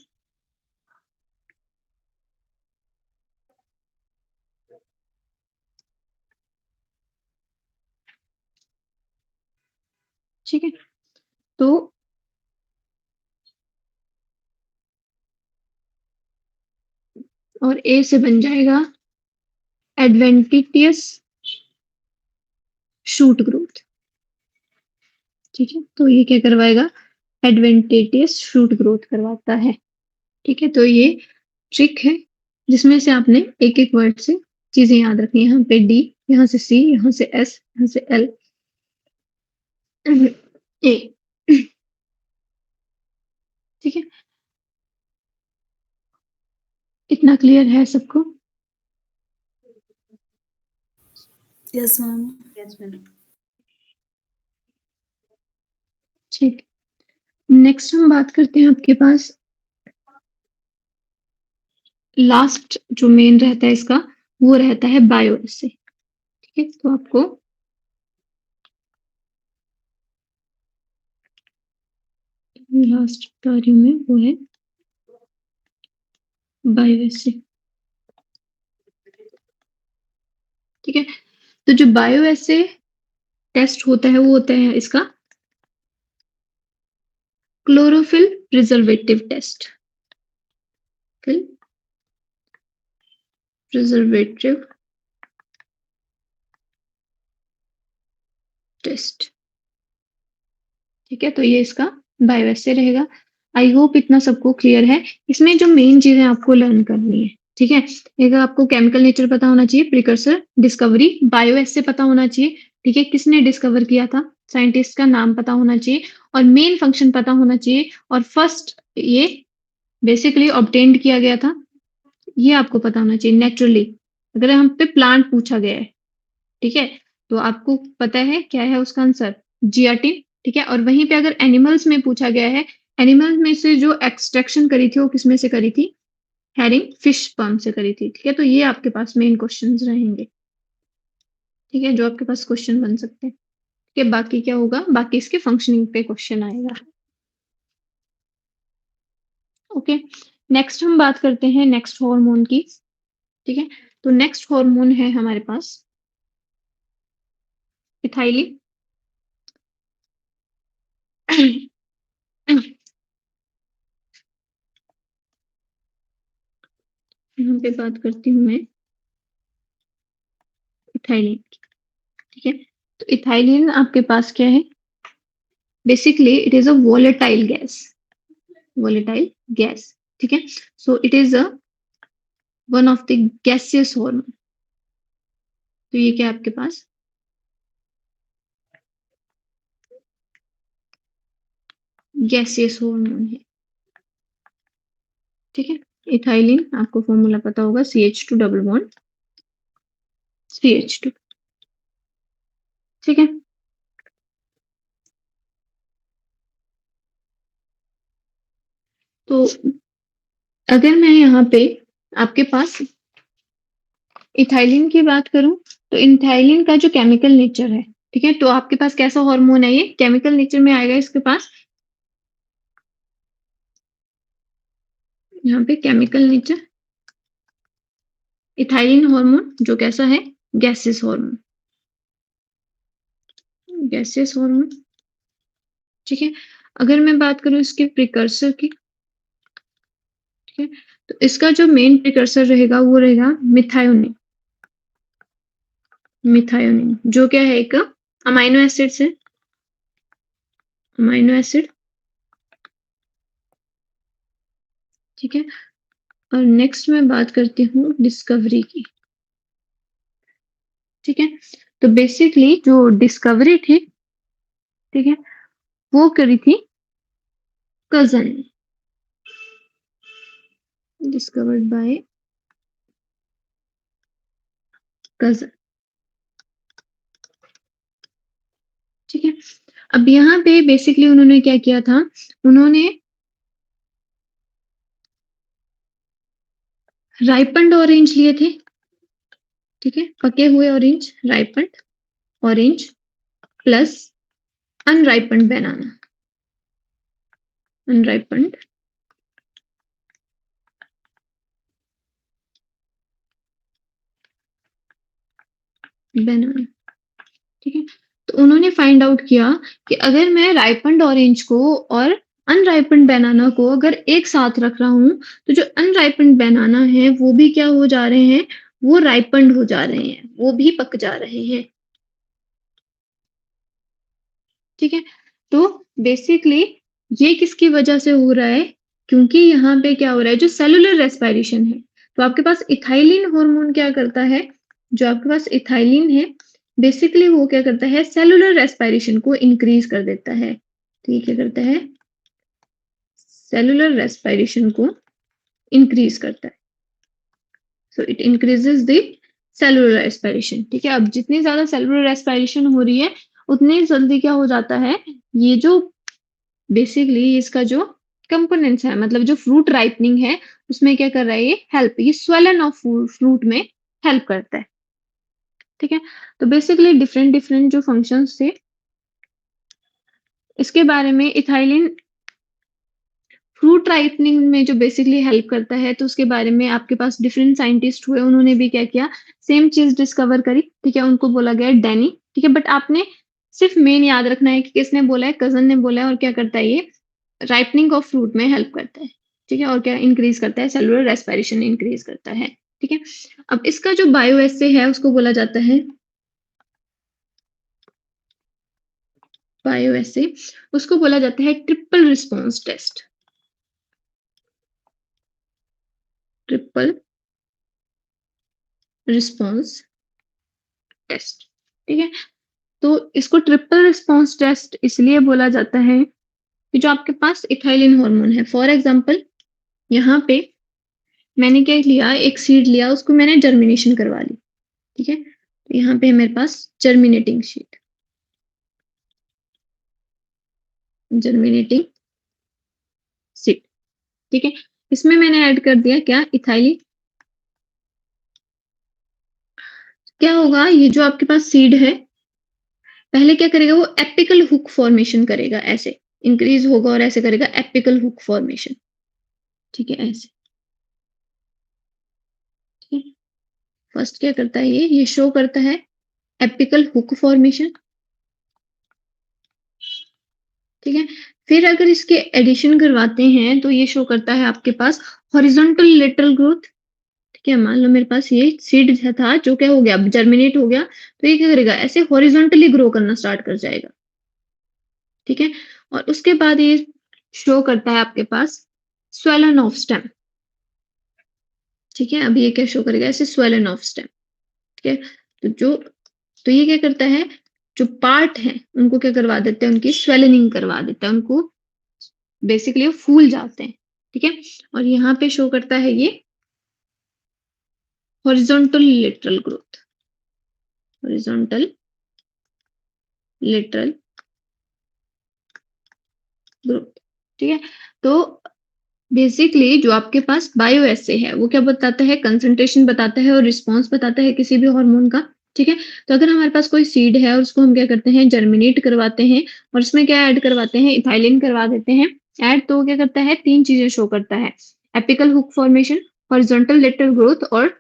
ठीक है। तो और ए से बन जाएगा एडवेंटिटियस शूट ग्रोथ, ठीक है। तो ये क्या करवाएगा, एडवेंटिटियस शूट ग्रोथ करवाता है, ठीक है। तो ये ट्रिक है जिसमें से आपने एक एक वर्ड से चीजें याद रखनी है। यहाँ पे डी, यहाँ से सी, यहाँ से एस, यहाँ से एल, ए, ठीक है। इतना क्लियर है सबको? Yes ma'am. ठीक, नेक्स्ट हम बात करते हैं आपके पास लास्ट जो मेन रहता है इसका, वो रहता है बायो एसे, ठीक है। तो आपको लास्ट कार्य में वो है बायो एसे, ठीक है। तो जो बायो एसे टेस्ट होता है वो होता है इसका chlorophyll preservative test, preservative test, ठीक है। तो ये इसका बायो एसे रहेगा। आई होप इतना सबको क्लियर है। इसमें जो मेन चीजें आपको लर्न करनी है, ठीक है, एक आपको केमिकल नेचर पता होना चाहिए, प्रिकर्सर, डिस्कवरी, बायो एसे पता होना चाहिए, ठीक है, किसने डिस्कवर किया था, साइंटिस्ट का नाम पता होना चाहिए, और मेन फंक्शन पता होना चाहिए, और फर्स्ट ये बेसिकली ऑब्टेन्ड किया गया था, ये आपको पता होना चाहिए नेचुरली। अगर हम पे प्लांट पूछा गया है, ठीक है, तो आपको पता है क्या है उसका आंसर, जियाटिन, ठीक है। और वहीं पे अगर एनिमल्स में पूछा गया है, एनिमल में से जो एक्सट्रैक्शन करी थी वो किसमें से करी थी? हेरिंग फिश स्पर्म से करी थी। ठीक है, तो ये आपके पास मेन क्वेश्चंस रहेंगे। ठीक है, जो आपके पास क्वेश्चन बन सकते हैं। ठीक है, बाकी क्या होगा? बाकी इसके फंक्शनिंग पे क्वेश्चन आएगा। ओके, नेक्स्ट हम बात करते हैं नेक्स्ट हार्मोन की। ठीक है, तो नेक्स्ट हार्मोन है हमारे पास इथाइलिन। यहाँ पे बात करती हूँ मैं इथाइलिन की। ठीक है, तो इथाइलिन आपके पास क्या है? Basically it is a volatile gas. Volatile gas. ठीक है, so it is a one of the gaseous hormone. तो ये क्या है आपके पास? गैसियस हार्मोन है। ठीक है, इथाइलिन आपको फॉर्मूला पता होगा, CH2 डबल बॉन्ड CH2। ठीक है, तो अगर मैं यहाँ पे आपके पास इथाइलिन की बात करूं, तो इथाइलिन का जो केमिकल नेचर है, ठीक है, तो आपके पास कैसा हार्मोन है? ये केमिकल नेचर में आएगा इसके पास। यहाँ पे केमिकल नेचर इथाइलिन हार्मोन जो कैसा है? Gaseous hormone. Gaseous hormone. ठीक है, अगर मैं बात करूं इसके प्रिकर्सर की, ठीक है, तो इसका जो मेन प्रिकर्सर रहेगा वो रहेगा मिथायोनिन। मिथायोनिन जो क्या है? एक अमाइनो एसिड से, अमाइनो एसिड। ठीक है, और नेक्स्ट मैं बात करती हूँ डिस्कवरी की। ठीक है, तो बेसिकली जो डिस्कवरी थी, ठीक है, वो करी थी कजन ने। Discovered by cousin. ठीक है, अब यहाँ पे बेसिकली उन्होंने क्या किया था? उन्होंने राइपन्ड ऑरेंज लिए थे। ठीक है, पके हुए ऑरेंज, राइपन्ड ऑरेंज प्लस अनराइपन्ड बनाना। अनराइपन्ड बनाना। ठीक है, तो उन्होंने फाइंड आउट किया कि अगर मैं राइपन्ड ऑरेंज को और अनराइपन्ड बनाना को अगर एक साथ रख रहा हूं, तो जो अनराइपन्ड बनाना है वो भी क्या हो जा रहे हैं? वो राइपन्ड हो जा रहे हैं, वो भी पक जा रहे हैं। ठीक है, तो बेसिकली ये किसकी वजह से हो रहा है? क्योंकि यहाँ पे क्या हो रहा है? जो सेलुलर रेस्पिरेशन है, तो आपके पास इथाइलिन हार्मोन क्या करता है? जो आपके पास इथाइलिन है, बेसिकली वो क्या करता है? सेलुलर रेस्पिरेशन को इंक्रीज कर देता है। तो ये क्या करता है? सेलुलर रेस्पिरेशन को इंक्रीज करता है। So it increases the cellular respiration. ठीक है, अब जितनी ज्यादा सेलुलर रेस्पिरेशन हो रही है, उतनी जल्दी क्या हो जाता है? ये जो बेसिकली इसका जो कंपोनेंट्स है, मतलब जो फ्रूट राइपनिंग है, उसमें क्या कर रहा है? ये हेल्प, ये स्वेलन ऑफ फ्रूट में हेल्प करता है। ठीक है, तो बेसिकली डिफरेंट डिफरेंट जो फंक्शंस थे, इसके बारे में इथाइलिन फ्रूट राइपनिंग में जो बेसिकली हेल्प करता है, तो उसके बारे में आपके पास डिफरेंट साइंटिस्ट हुए, उन्होंने भी क्या किया? सेम चीज डिस्कवर करी। ठीक है, उनको बोला गया डैनी। ठीक है, बट आपने सिर्फ मेन याद रखना है कि किसने बोला है? कजन ने बोला है। और क्या करता है ये? राइपनिंग ऑफ फ्रूट में हेल्प करता है। ठीक है, और क्या इंक्रीज करता है? सेलुलर रेस्पिरेशन इंक्रीज करता है। ठीक है, अब इसका जो बायो एसे है उसको बोला जाता है बायो एसे, उसको बोला जाता है triple response test. Triple response test. ठीक है, तो इसको ट्रिपल रिस्पॉन्स टेस्ट इसलिए बोला जाता है कि जो आपके पास इथाइलिन हार्मोन है, फॉर एग्जांपल यहाँ पे मैंने क्या लिया? एक सीड लिया, उसको मैंने जर्मिनेशन करवा ली। ठीक है, तो यहाँ पे है मेरे पास जर्मिनेटिंग शीट, जर्मिनेटिंग सीड, ठीक है। इसमें मैंने ऐड कर दिया क्या, इथाइलिन। क्या होगा, ये जो आपके पास सीड है पहले क्या करेगा, वो एपिकल हुक फॉर्मेशन करेगा, ऐसे इंक्रीज होगा और ऐसे करेगा एपिकल हुक फॉर्मेशन, ठीक है, ऐसे, ठीक है। फर्स्ट क्या करता है, ये शो करता है एपिकल हुक फॉर्मेशन, ठीक है। फिर अगर इसके एडिशन करवाते हैं तो ये शो करता है आपके पास हॉरिजॉन्टल लेटरल ग्रोथ, ठीक है। मान लो मेरे पास ये सीड था जो क्या हो गया, जर्मिनेट हो गया, तो ये क्या करेगा, ऐसे हॉरिजॉन्टली ग्रो करना स्टार्ट कर जाएगा, ठीक है। और उसके बाद ये शो करता है आपके पास स्वेलन ऑफ स्टेम, ठीक है। अब ये क्या शो करेगा, ऐसे स्वेलन ऑफ स्टेम, ठीक है। तो ये क्या करता है, जो पार्ट है उनको क्या करवा देते हैं, उनकी स्वेलनिंग करवा देता है, उनको बेसिकली वो फूल जाते हैं, ठीक है। और यहाँ पे शो करता है ये horizontal lateral growth, horizontal lateral growth, ठीक है। तो बेसिकली जो आपके पास बायो एसे है वो क्या बताता है, कंसंट्रेशन बताता है और रिस्पॉन्स बताता है किसी भी हार्मोन का, ठीक है। तो अगर हमारे पास कोई सीड है और उसको हम क्या करते हैं, जर्मिनेट करवाते हैं और उसमें क्या ऐड करवाते हैं, इथाइलिन करवा देते हैं ऐड, तो वो क्या करता है, तीन चीजें शो करता है, apical hook formation, horizontal lateral growth और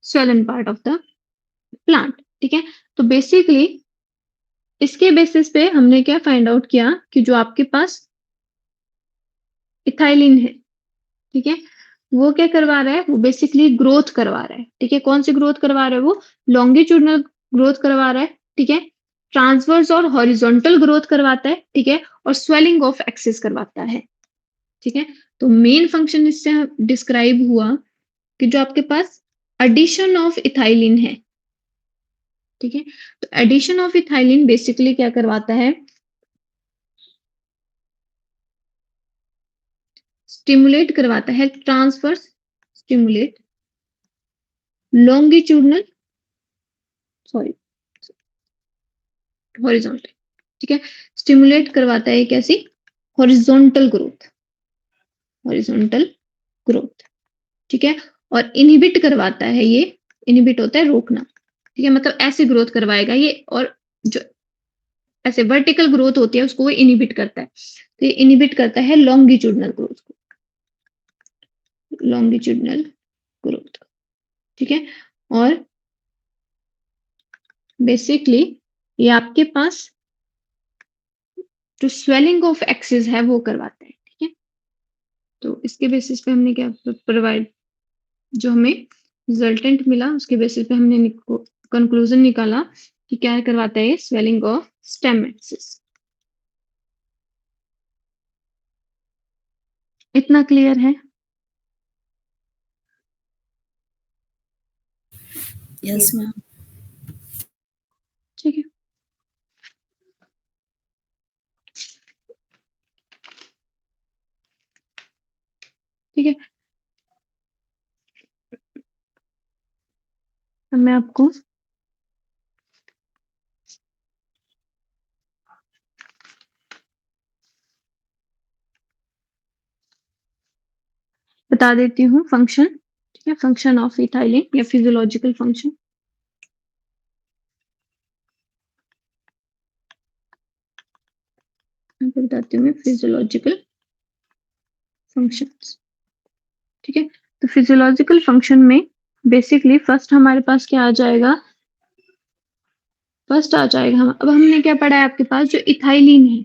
swollen part of the plant, ठीक है। तो बेसिकली इसके बेसिस पे हमने क्या फाइंड आउट किया कि जो आपके पास इथाइलिन है, ठीक है, वो क्या करवा रहा है, वो बेसिकली ग्रोथ करवा रहा है, ठीक है। कौन सी ग्रोथ करवा रहा है, वो लॉन्गिट्यूडनल ग्रोथ करवा रहा है, ठीक है। ट्रांसवर्स और हॉरिजॉन्टल ग्रोथ करवाता है, ठीक है, और स्वेलिंग ऑफ एक्सिस करवाता है, ठीक है। तो मेन फंक्शन इससे डिस्क्राइब हुआ कि जो आपके पास एडिशन ऑफ इथाइलिन है, ठीक है। तो एडिशन ऑफ इथाइलिन बेसिकली क्या करवाता है, स्टिमुलेट करवाता है, transverse stimulate, longitudinal, sorry, horizontal, ठीक है। स्टिमुलेट करवाता है कैसी, हॉरिजॉन्टल ग्रोथ, हॉरिजॉन्टल ग्रोथ, ठीक है। और इनहिबिट करवाता है, ये इनहिबिट होता है रोकना, ठीक है, मतलब ऐसे ग्रोथ करवाएगा ये, और जो ऐसे वर्टिकल ग्रोथ होती है उसको वो इनहिबिट करता है, तो ये इनहिबिट करता है लॉन्गिट्यूडनल ग्रोथ को, लॉन्गिट्यूडनल ग्रोथ, ठीक है। और बेसिकली ये आपके पास जो स्वेलिंग ऑफ एक्सिस है वो करवाता है, ठीक है। तो इसके बेसिस पे हमने क्या प्रोवाइड, जो हमें रिजल्टेंट मिला उसके बेसिस पे हमने कंक्लूजन निकाला कि क्या करवाता है, स्वेलिंग ऑफ स्टेम एक्सिस। इतना क्लियर है? Yes ma'am. ठीक है, ठीक है। अब मैं आपको बता देती हूँ फंक्शन, ठीक है, फंक्शन ऑफ इथाइलिन या फिजियोलॉजिकल फंक्शन। आपको बताती हूँ मैं फिजियोलॉजिकल फंक्शंस, ठीक है। तो फिजियोलॉजिकल फंक्शन में बेसिकली फर्स्ट हमारे पास क्या आ जाएगा, फर्स्ट आ जाएगा हम, अब हमने क्या पढ़ा है आपके पास, जो इथाइलिन है,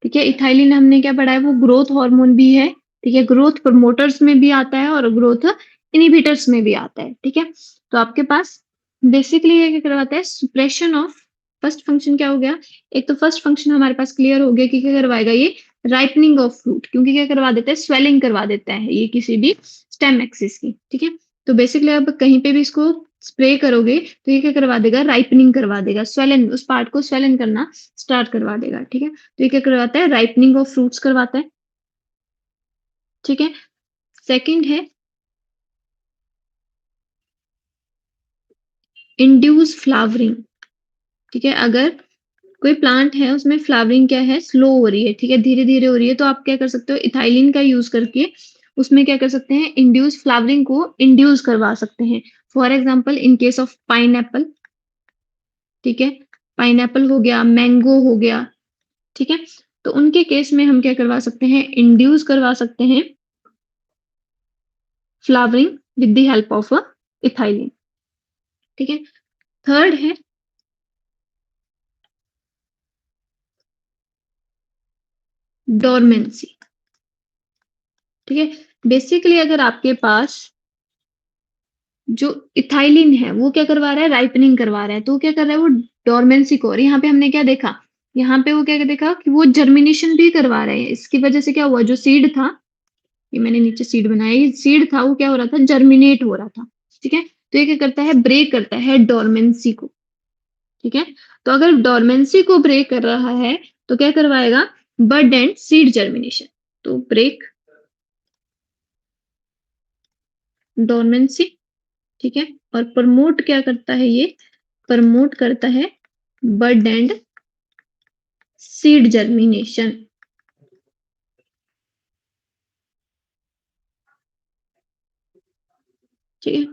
ठीक है, इथाइलिन हमने क्या पढ़ा है, वो ग्रोथ हार्मोन भी है, ठीक है, ग्रोथ प्रमोटर्स में भी आता है और ग्रोथ इनहिबिटर्स में भी आता है, ठीक है। तो आपके पास बेसिकली ये क्या करवाता है, सुप्रेशन ऑफ, फर्स्ट फंक्शन क्या हो गया, एक तो फर्स्ट फंक्शन हमारे पास क्लियर हो गया कि क्या करवाएगा ये, राइपनिंग ऑफ फ्रूट, क्योंकि क्या करवा देता है, स्वेलिंग करवा देता है ये किसी भी स्टेम एक्सिस की, ठीक है। तो बेसिकली अब कहीं पे भी इसको स्प्रे करोगे तो ये क्या करवा देगा, राइपनिंग करवा देगा, स्वेलन, उस पार्ट को स्वेलन करना स्टार्ट करवा देगा, ठीक है। तो ये क्या करवाता है, राइपनिंग ऑफ फ्रूट्स करवाता है, ठीक है। सेकंड है इंड्यूस फ्लावरिंग, ठीक है। अगर कोई प्लांट है उसमें फ्लावरिंग क्या है स्लो हो रही है, ठीक है, धीरे-धीरे हो रही है, तो आप क्या कर सकते हो इथाइलिन का यूज़ करके उसमें क्या कर सकते हैं इंड्यूस फ्लावरिंग को इंड्यूस करवा सकते हैं। For example in case of pineapple, ठीक है? पाइनएप्पल हो गया, मैंगो हो गया, ठीक है? तो उनके केस में हम क्या करवा सकते हैं इंड्यूस करवा सकते हैं flowering with the help of a ethylene, ठीक है? थर्ड है डोरमेंसी, ठीक है? बेसिकली अगर आपके पास जो इथाइलिन है वो क्या करवा रहा है राइपनिंग करवा रहा है, तो वो क्या कर रहा है वो डोरमेंसी को, और यहाँ पे हमने क्या देखा यहाँ पे वो क्या देखा कि वो जर्मिनेशन भी करवा रहे हैं, इसकी वजह से क्या हुआ जो सीड था, ये मैंने नीचे सीड बनाया, ये सीड था वो क्या हो रहा था जर्मिनेट हो रहा था, ठीक है? तो ये क्या करता है ब्रेक करता है डोरमेंसी को, ठीक है? तो अगर डोरमेंसी को ब्रेक कर रहा है तो क्या करवाएगा बड एंड सीड जर्मिनेशन, तो ब्रेक डोरमेंसी, ठीक है? और प्रमोट क्या करता है ये प्रमोट करता है बड एंड सीड जर्मिनेशन, ठीक है?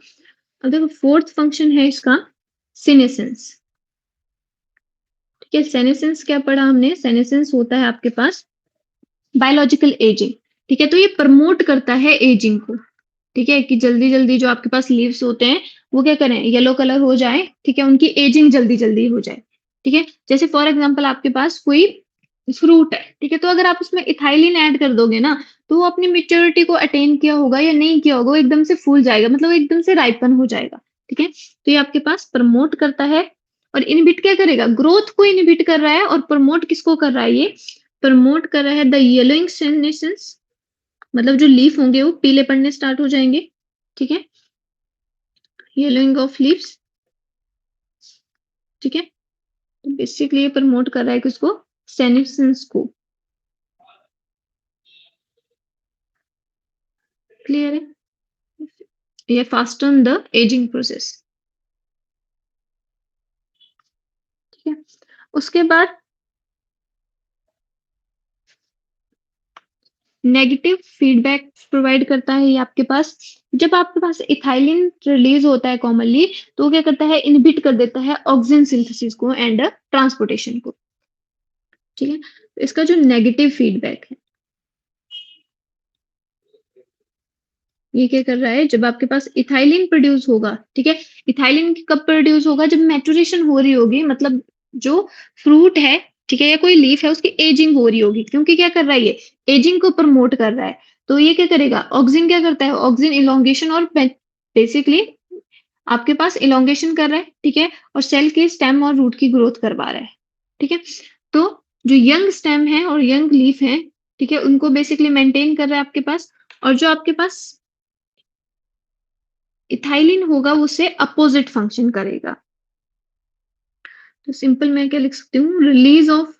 अब देखो फोर्थ फंक्शन है इसका सीनेसेंस, ठीक है? सेनेसेंस क्या पढ़ा हमने सेनेसेंस होता है आपके पास बायोलॉजिकल एजिंग, ठीक है? तो ये प्रमोट करता है एजिंग को, ठीक है? कि जल्दी जल्दी जो आपके पास लीव्स होते हैं वो क्या करें येलो कलर हो जाए, ठीक है? उनकी एजिंग जल्दी जल्दी हो जाए, ठीक है? जैसे फॉर एग्जांपल आपके पास कोई फ्रूट है, ठीक है? तो अगर आप उसमें इथाइलिन ऐड कर दोगे ना तो वो अपनी मेच्योरिटी को अटेन किया होगा या नहीं किया होगा वो एकदम से फूल जाएगा, मतलब एकदम से राइपन हो जाएगा, ठीक है? तो ये आपके पास प्रमोट करता है और इनहिबिट क्या करेगा ग्रोथ को इनहिबिट कर रहा है, और प्रमोट किसको कर रहा है ये प्रमोट कर रहा है द येलोइंग सेनेसेंस, मतलब जो लीफ होंगे वो पीले पड़ने स्टार्ट हो जाएंगे, ठीक है? येलोइंग ऑफ लीव्स, ठीक है? तो बेसिकली ये प्रमोट कर रहा है किसको सेनेसेंस को, क्लियर है? ये फास्टन द एजिंग प्रोसेस, ठीक है? उसके बाद नेगेटिव फीडबैक प्रोवाइड करता है ये आपके पास, जब आपके पास इथाइलिन रिलीज होता है कॉमनली तो वो क्या करता है इनहिबिट कर देता है ऑक्सीजन सिंथेसिस को एंड ट्रांसपोर्टेशन को, ठीक है? तो इसका जो नेगेटिव फीडबैक है ये क्या कर रहा है जब आपके पास इथाइलिन प्रोड्यूस होगा, ठीक है? इथाइलिन कब प्रोड्यूस होगा जब मैचुरेशन हो रही होगी, मतलब जो फ्रूट है, ठीक है, या कोई लीफ है उसकी एजिंग हो रही होगी, क्योंकि क्या कर रहा है ये एजिंग को प्रमोट कर रहा है, तो ये क्या करेगा ऑक्सिन क्या करता है ऑक्सिन इलोंगेशन और बेसिकली आपके पास इलोंगेशन कर रहा है, ठीक है? और सेल के स्टेम और रूट की ग्रोथ करवा रहा है, ठीक है? तो जो यंग स्टेम है और यंग लीफ है, ठीक है, उनको बेसिकली मेंटेन कर रहा है आपके पास, और जो आपके पास इथाइलिन होगा वो उससे अपोजिट फंक्शन करेगा, तो सिंपल मैं क्या लिख सकती हूँ release of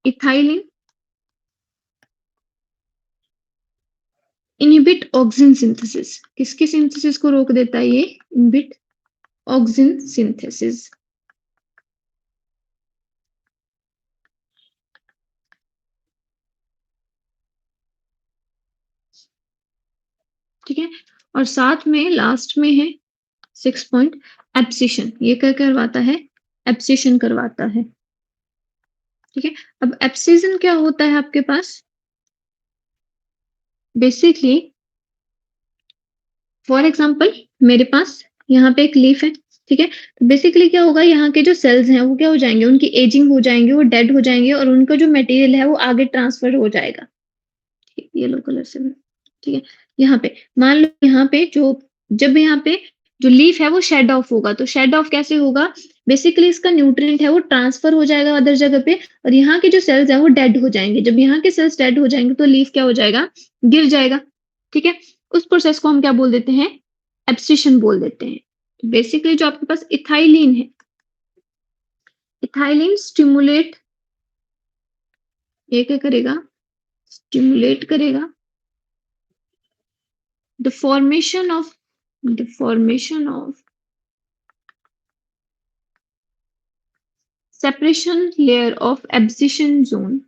ethylene inhibit auxin synthesis, किसकी सिंथेसिस को रोक देता है ये इनहिबिट ऑक्सिन सिंथेसिस, ठीक है? और साथ में लास्ट में है 6 पॉइंट एब्सिशन, ये क्या करवाता है एब्सिशन करवाता है, ठीक है? अब एब्सिशन क्या होता है आपके पास बेसिकली फॉर एग्जाम्पल मेरे पास यहाँ पे एक लीफ है, ठीक है? तो बेसिकली क्या होगा यहाँ के जो सेल्स हैं वो क्या हो जाएंगे उनकी एजिंग हो जाएंगे वो डेड हो जाएंगे और उनका जो मटेरियल है वो आगे ट्रांसफर हो जाएगा, येलो कलर से, ठीक है? यहाँ पे मान लो यहाँ पे जो जब यहाँ पे जो लीफ है वो शेड ऑफ होगा, तो शेड ऑफ कैसे होगा बेसिकली इसका न्यूट्रिएंट है वो ट्रांसफर हो जाएगा अदर जगह पे, और यहाँ के जो सेल्स है वो डेड हो जाएंगे, जब यहाँ के सेल्स डेड हो जाएंगे तो लीफ क्या हो जाएगा गिर जाएगा, ठीक है? उस प्रोसेस को हम क्या बोल देते हैं एब्सिशन बोल देते हैं। बेसिकली जो आपके पास इथाइलिन है इथाइलिन स्टिमुलेट ये क्या करेगा स्टिमुलेट करेगा the formation of separation layer of abscission zone,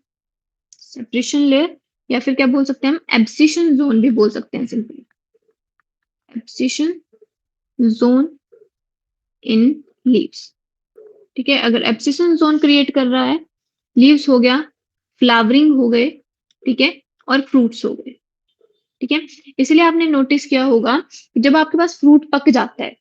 separation layer या फिर क्या बोल सकते हैं हम, एब्सिशन जोन भी बोल सकते हैं simply, abscission zone in leaves. ठीक है, अगर एब्सिशन जोन क्रिएट कर रहा है, लीव्स हो गया, फ्लावरिंग हो गए, ठीक है, और फ्रूट्स हो गए। ठीक है, इसलिए आपने नोटिस किया होगा कि जब आपके पास फ्रूट पक जाता है,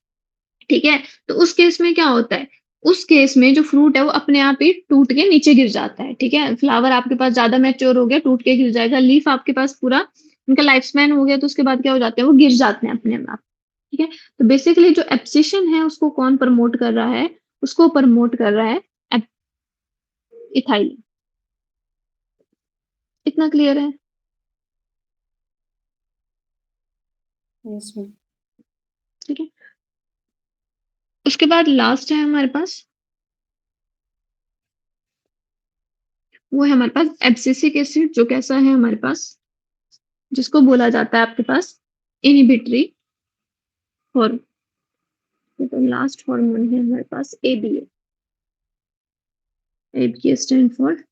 ठीक है, तो उस केस में क्या होता है, उस केस में जो फ्रूट है वो अपने आप ही टूट के नीचे गिर जाता है। ठीक है, फ्लावर आपके पास ज्यादा मैच्योर हो गया, टूट के गिर जाएगा, लीफ आपके पास पूरा उनका लाइफ स्पैन हो गया, तो उसके बाद क्या हो जाते हैं, वो गिर जाते हैं अपने आप। ठीक है, तो बेसिकली जो एब्सिशन है उसको कौन प्रमोट कर रहा है, उसको प्रमोट कर रहा है इथाइलिन। इतना क्लियर है? Yes ma'am. ठीक है, उसके बाद लास्ट है हमारे पास, वो है हमारे पास एब्सिसिक एसिड, जो कैसा है हमारे पास, जिसको बोला जाता है आपके पास इनहिबिटरी हार्मोन। तो लास्ट हार्मोन है हमारे पास ABA, ABA stand for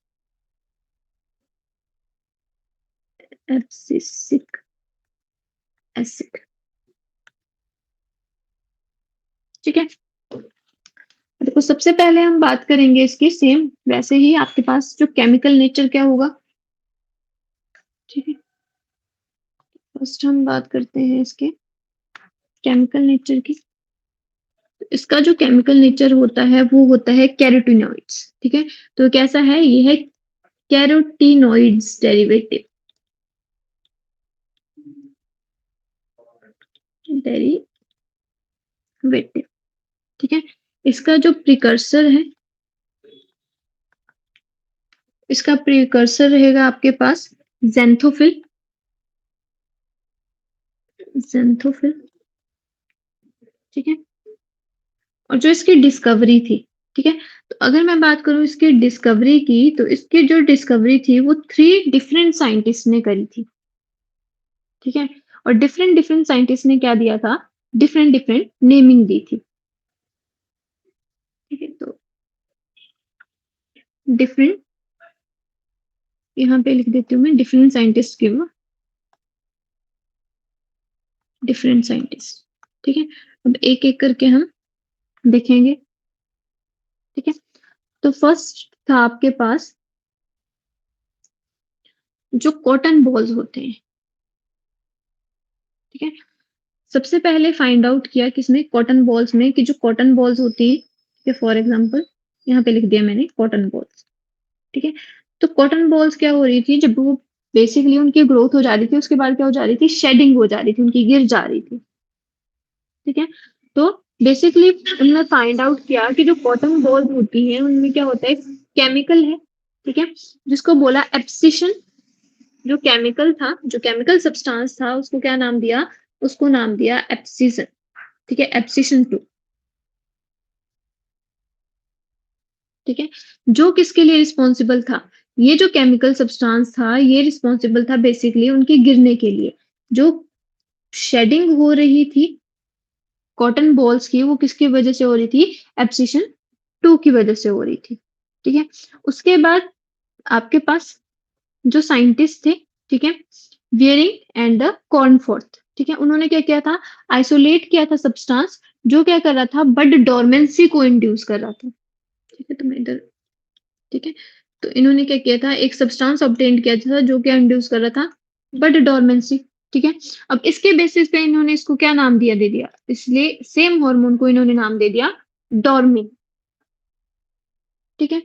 abscisic acid. ठीक है, देखो सबसे पहले हम बात करेंगे इसकी, सेम वैसे ही आपके पास जो केमिकल नेचर क्या होगा। ठीक है, फर्स्ट हम बात करते हैं इसके केमिकल नेचर की। इसका जो केमिकल नेचर होता है वो होता है कैरोटीनॉइड्स। ठीक है, तो कैसा है, ये है कैरोटीनॉइड्स डेरिवेटिव, डेरिवेटिव। ठीक है, इसका जो प्रिकर्सर है, इसका प्रिकर्सर रहेगा आपके पास ज़ैंथोफिल, ज़ैंथोफिल। ठीक है, और जो इसकी डिस्कवरी थी, ठीक है, तो अगर मैं बात करूं इसकी डिस्कवरी की, तो इसकी जो डिस्कवरी थी वो 3 डिफरेंट साइंटिस्ट ने करी थी। ठीक है, और डिफरेंट डिफरेंट साइंटिस्ट ने क्या दिया था, डिफरेंट डिफरेंट नेमिंग दी थी। ठीक है, तो डिफरेंट, यहाँ पे लिख देती हूँ मैं, डिफरेंट साइंटिस्ट के वो, डिफरेंट साइंटिस्ट। ठीक है, अब एक एक करके हम देखेंगे। ठीक है, तो फर्स्ट था आपके पास जो कॉटन बॉल्स होते हैं। ठीक है, सबसे पहले फाइंड आउट किया किसने, कॉटन बॉल्स में, कि जो कॉटन बॉल्स होती है, ठीक है, फॉर एग्जांपल यहाँ पे लिख दिया मैंने कॉटन बॉल्स। ठीक है, तो कॉटन बॉल्स क्या हो रही थी, जब वो बेसिकली उनकी ग्रोथ हो जा रही थी, उसके बाद क्या हो जा रही थी, शेडिंग हो जा रही थी, उनकी गिर जा रही थी। ठीक है, तो बेसिकली उन्होंने फाइंड आउट किया कि जो कॉटन बॉल्स होती हैं उनमें क्या होता है, केमिकल है। ठीक है, जिसको बोला एब्सिशन, जो केमिकल था, जो केमिकल सब्सटेंस था, उसको क्या नाम दिया, उसको नाम दिया एब्सिशन। ठीक है, एब्सिशन 2। ठीक है, जो किसके लिए रिस्पॉन्सिबल था, ये जो केमिकल सब्सटेंस था ये रिस्पॉन्सिबल था बेसिकली उनके गिरने के लिए। जो शेडिंग हो रही थी कॉटन बॉल्स की, वो किसकी वजह से हो रही थी, एब्सिशन 2 की वजह से हो रही थी। ठीक है, उसके बाद आपके पास जो साइंटिस्ट थे, ठीक है, वियरिंग एंड द कॉर्नफोर्थ, ठीक है, उन्होंने क्या किया था, आइसोलेट किया था सब्सटेंस, जो क्या कर रहा था, बड डोरमेंसी को इंड्यूस कर रहा था। ठीक है, तो मैं इधर, ठीक है, तो इन्होंने क्या किया था, एक सब्सटेंस ऑब्टेन किया था जो क्या इंड्यूस कर रहा था, बड डोरमेंसी। ठीक है, अब इसके बेसिस पे इन्होंने इसको क्या नाम दिया, दे दिया, इसलिए सेम हार्मोन को इन्होंने नाम दे दिया डॉर्मिन। ठीक है,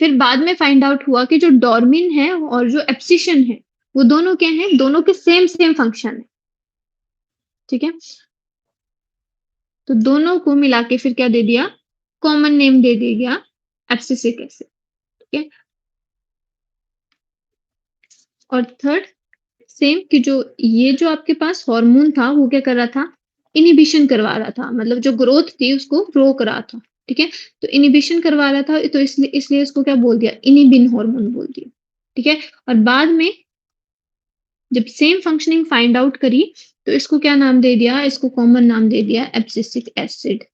फिर बाद में फाइंड आउट हुआ कि जो डॉर्मिन है और जो एब्सिशन है वो दोनों क्या है, दोनों के सेम सेम फंक्शन है। ठीक है, तो दोनों को मिला के फिर क्या दे दिया, कॉमन नेम दे दिया गया एब्सिसिक एसिड। ठीक है, और थर्ड सेम कि जो ये जो आपके पास हार्मोन था वो क्या कर रहा था, इनिबिशन करवा रहा था, मतलब जो ग्रोथ थी उसको रोक रहा था। ठीक है, तो इनिबिशन करवा रहा था, तो इसलिए इसलिए इसको क्या बोल दिया, इनिबिन हार्मोन बोल दिया। ठीक है, और बाद में जब सेम फंक्शनिंग फाइंड आउट करी, तो इसको क्या नाम दे दिया, इसको कॉमन नाम दे दिया एब्सिसिक एसिड।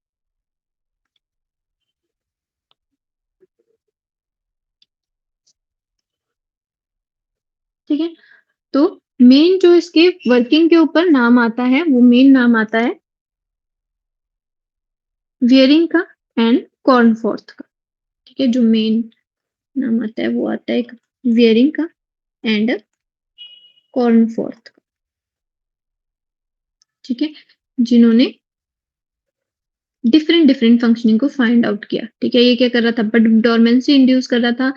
ठीक है? तो मेन जो इसके वर्किंग के ऊपर नाम आता है, वो मेन नाम आता है वियरिंग का एंड कॉर्नफोर्थ का। ठीक है? जो मेन नाम आता है वो आता है एक वियरिंग का एंड कॉर्नफोर्थ का। ठीक है? जिन्होंने डिफरेंट डिफरेंट फंक्शनिंग को फाइंड आउट किया। ठीक है? ये क्या कर रहा था, बट डोरमेंसी इंड्यूस कर रहा था,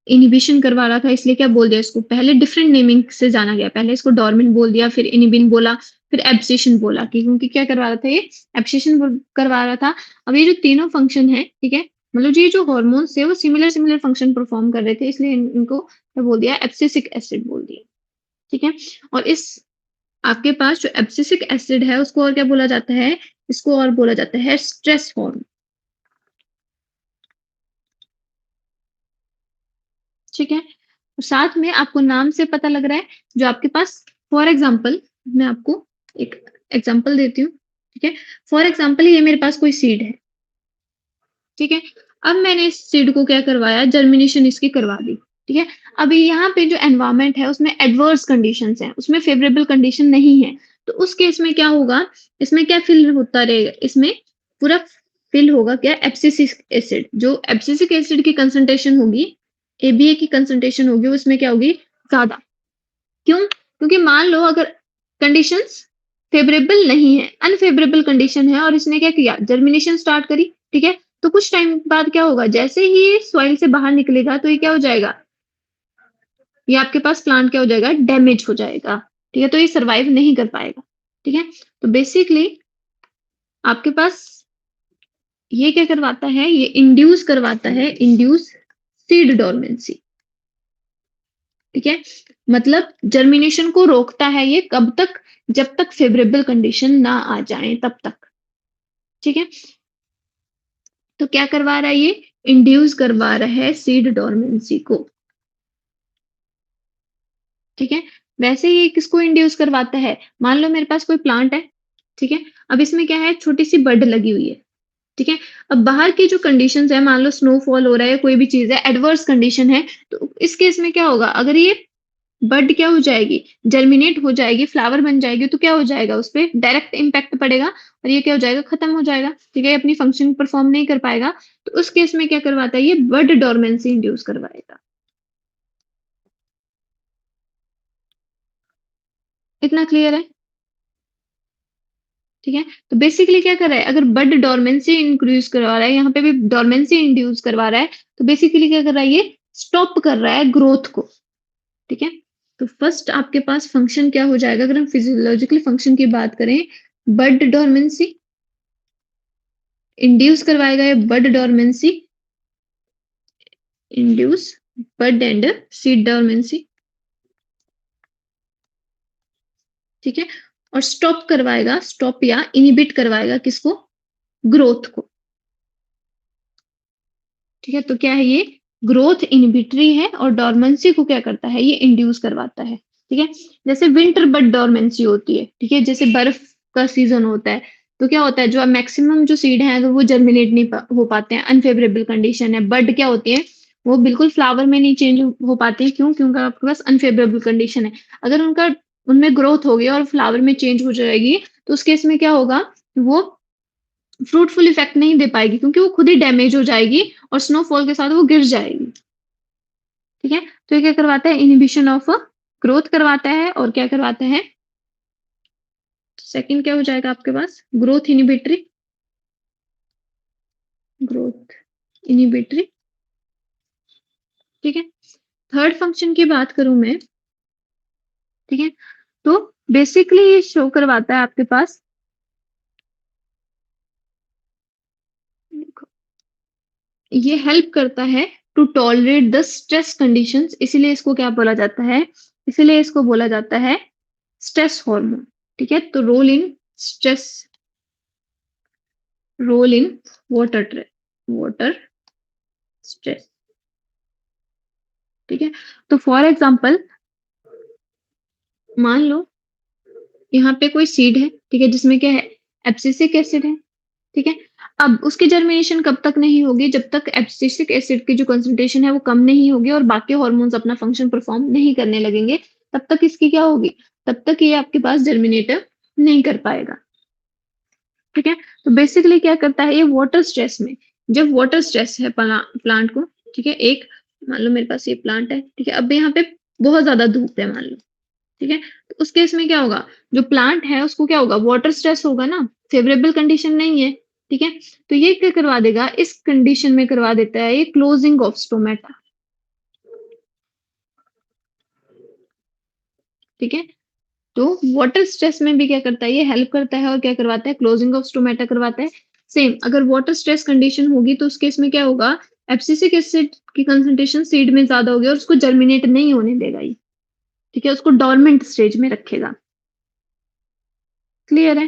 इनिबिशन करवा रहा था, इसलिए क्या बोल दिया इसको, पहले डिफरेंट नेमिंग से जाना गया, पहले इसको डोरमेंट बोल दिया, फिर इनिबिन बोला, फिर एब्सेशन बोला, क्योंकि क्या करवा रहा था ये, एब्सेशन करवा रहा था। अब ये जो तीनों फंक्शन है, ठीक है, मतलब ये जो हॉर्मोन्स थे वो सिमिलर सिमिलर फंक्शन परफॉर्म कर रहे थे, इसलिए इनको क्या बोल दिया, एब्सिसिक एसिड बोल दिया। ठीक है? और इस आपके पास जो एब्सिसिक एसिड है उसको और क्या बोला जाता है, इसको और बोला जाता है स्ट्रेस हार्मोन। ठीक है? और साथ में आपको नाम से पता लग रहा है, जो आपके पास, फॉर एग्जाम्पल, मैं आपको एक एग्जाम्पल देती हूँ। ठीक है? फॉर एग्जाम्पल ये मेरे पास कोई सीड है। ठीक है? अब मैंने इस सीड को क्या करवाया, जर्मिनेशन इसकी करवा दी। ठीक है? अभी यहाँ पे जो एनवायरमेंट है उसमें एडवर्स कंडीशंस हैं, उसमें फेवरेबल कंडीशन नहीं है। तो उस केस में क्या होगा, इसमें क्या फिल होता रहेगा, इसमें पूरा फिल होगा क्या, एब्सिसिक एसिड। जो एब्सिसिक एसिड की कंसंट्रेशन होगी, एबीए की कंसंट्रेशन होगी, उसमें क्या होगी, ज्यादा। क्यों? क्योंकि मान लो अगर कंडीशंस फेवरेबल नहीं है, अनफेवरेबल कंडीशन है, और इसने क्या किया, जर्मिनेशन स्टार्ट करी। ठीक है? तो कुछ टाइम बाद क्या होगा, जैसे ही ये सॉइल से बाहर निकलेगा तो ये क्या हो जाएगा, ये आपके पास प्लांट क्या हो जाएगा, डैमेज हो जाएगा। ठीक है? तो ये सर्वाइव नहीं कर पाएगा। ठीक है? तो बेसिकली आपके पास ये क्या करवाता है, ये इंड्यूस करवाता है, इंड्यूस सीड डोरमेंसी। ठीक है? मतलब जर्मिनेशन को रोकता है ये, कब तक, जब तक फेवरेबल कंडीशन ना आ जाए तब तक। ठीक है? तो क्या करवा रहा है ये, इंड्यूस करवा रहा है सीड डोरमेंसी को। ठीक है? वैसे ये किसको इंड्यूस करवाता है, मान लो मेरे पास कोई प्लांट है। ठीक है? अब इसमें क्या है, छोटी सी बड लगी हुई है। ठीक है? अब बाहर की जो कंडीशंस है, मान लो स्नोफॉल हो रहा है, कोई भी चीज है, एडवर्स कंडीशन है, तो इस केस में क्या होगा, अगर ये बड क्या हो जाएगी, जर्मिनेट हो जाएगी, फ्लावर बन जाएगी, तो क्या हो जाएगा, उस पर डायरेक्ट इम्पैक्ट पड़ेगा, और ये क्या हो जाएगा, खत्म हो जाएगा। ठीक है? अपनी फंक्शन परफॉर्म नहीं कर पाएगा। तो उस केस में क्या करवाता है ये, बड डोरमेंसी इंड्यूस करवाएगा। इतना क्लियर है? ठीक है? तो बेसिकली क्या कर रहा है, अगर बड डोरमेंसी इंक्रीज करवा रहा है, यहाँ पे भी डोरमेंसी इंड्यूस करवा रहा है, तो बेसिकली क्या कर रहा है ये, स्टॉप कर रहा है ग्रोथ को। ठीक है? तो फर्स्ट आपके पास फंक्शन क्या हो जाएगा, अगर हम फिजियोलॉजिकल फंक्शन की बात करें, बड डोरमेंसी इंड्यूस करवाएगा, या bud dormancy induce bud and seed dormancy. ठीक है? और स्टॉप करवाएगा, स्टॉप या इनिबिट करवाएगा किसको, ग्रोथ को। ठीक है? तो क्या है ये, ग्रोथ इनहिबिटरी है, और डोरमेंसी को क्या करता है, ये इंड्यूस करवाता है। ठीक है? जैसे विंटर बड डोरमेंसी होती है। ठीक है? जैसे बर्फ का सीजन होता है, तो क्या होता है, जो मैक्सिमम जो सीड है, अगर वो जर्मिनेट नहीं हो पाते हैं, अनफेवरेबल कंडीशन है, बड क्या होती है, वो बिल्कुल फ्लावर में नहीं चेंज हो पाती है। क्यों? क्योंकि आपके पास अनफेवरेबल कंडीशन है। अगर उनका, उनमें ग्रोथ होगी और फ्लावर में चेंज हो जाएगी, तो उस केस में क्या होगा, वो फ्रूटफुल इफेक्ट नहीं दे पाएगी, क्योंकि वो खुद ही डैमेज हो जाएगी, और स्नोफॉल के साथ वो गिर जाएगी। ठीक है? तो ये क्या करवाता है, इनहिबिशन ऑफ ग्रोथ करवाता है, और क्या करवाता है, सेकंड क्या हो जाएगा आपके पास, ग्रोथ इनहिबिटरी, ग्रोथ इनहिबिटरी। ठीक है? थर्ड फंक्शन की बात करूं मैं, ठीक है, तो बेसिकली ये शो करवाता है आपके पास, ये हेल्प करता है to tolerate the stress conditions, इसीलिए इसको क्या बोला जाता है, इसीलिए इसको बोला जाता है स्ट्रेस हार्मोन। ठीक है? तो role in stress, role in water, water stress. ठीक है? तो फॉर एग्जांपल, मान लो यहाँ पे कोई सीड है। ठीक है? जिसमें क्या है, एब्सिसिक एसिड है। ठीक है? अब उसकी जर्मिनेशन कब तक नहीं होगी, जब तक एब्सिसिक एसिड की जो कंसंट्रेशन है वो कम नहीं होगी, और बाकी हॉर्मोन्स अपना फंक्शन परफॉर्म नहीं करने लगेंगे। तब तक इसकी क्या होगी, तब तक ये आपके पास जर्मिनेटर नहीं कर पाएगा। ठीक है, तो बेसिकली क्या करता है ये वाटर स्ट्रेस में, जब वाटर स्ट्रेस है प्लांट को, ठीक है, एक मान लो मेरे पास ये प्लांट है, ठीक है, अब यहाँ पे बहुत ज्यादा धूप है मान लो, ठीक है, तो उस केस में क्या होगा, जो प्लांट है उसको क्या होगा, वाटर स्ट्रेस होगा ना, फेवरेबल कंडीशन नहीं है, ठीक है, तो ये क्या करवा देगा, इस कंडीशन में करवा देता है ये क्लोजिंग ऑफ स्टोमेटा। ठीक है, तो वाटर स्ट्रेस में भी क्या करता है ये हेल्प करता है और क्या करवाता है, क्लोजिंग ऑफ स्टोमेटा करवाता है। सेम अगर वाटर स्ट्रेस कंडीशन होगी तो उस केस में क्या होगा, एब्सिसिक एसिड की कंसंट्रेशन सीड में ज्यादा होगी और उसको जर्मिनेट नहीं होने देगा ये, ठीक है, उसको डोरमेंट स्टेज में रखेगा। क्लियर है,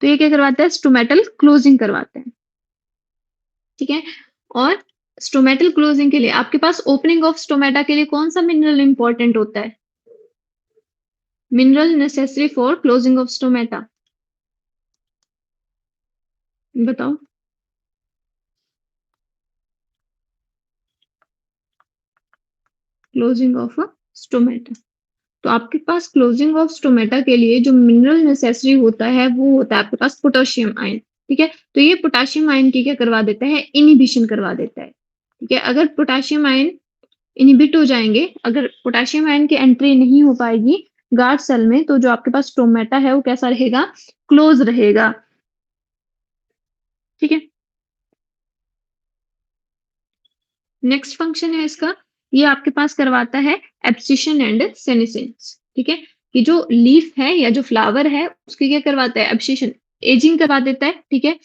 तो ये क्या करवाता है, स्टोमेटल क्लोजिंग करवाता है। ठीक है, और स्टोमेटल क्लोजिंग के लिए आपके पास ओपनिंग ऑफ स्टोमेटा के लिए कौन सा मिनरल इंपॉर्टेंट होता है, mineral necessary for closing of stomata, बताओ। क्लोजिंग ऑफ स्टोमेटा, तो आपके पास क्लोजिंग ऑफ स्टोमेटा के लिए जो मिनरल नेसेसरी होता है वो होता है आपके पास पोटेशियम आयन। ठीक है, तो ये पोटेशियम आयन की क्या करवा देता है, इनिबिशन करवा देता है। ठीक है, अगर पोटेशियम आयन इनिबिट हो जाएंगे, अगर पोटेशियम आयन की एंट्री नहीं हो पाएगी गार्ड सेल में, तो जो आपके पास स्टोमेटा है वो कैसा रहेगा, क्लोज रहेगा। ठीक है, नेक्स्ट फंक्शन है इसका, ये आपके पास करवाता है एब्सिशन एंड सेनेसेंस। ठीक है, कि जो लीफ है या जो फ्लावर है उसकी क्या करवाता है, एब्सिशन, एजिंग करवा देता है। ठीक है,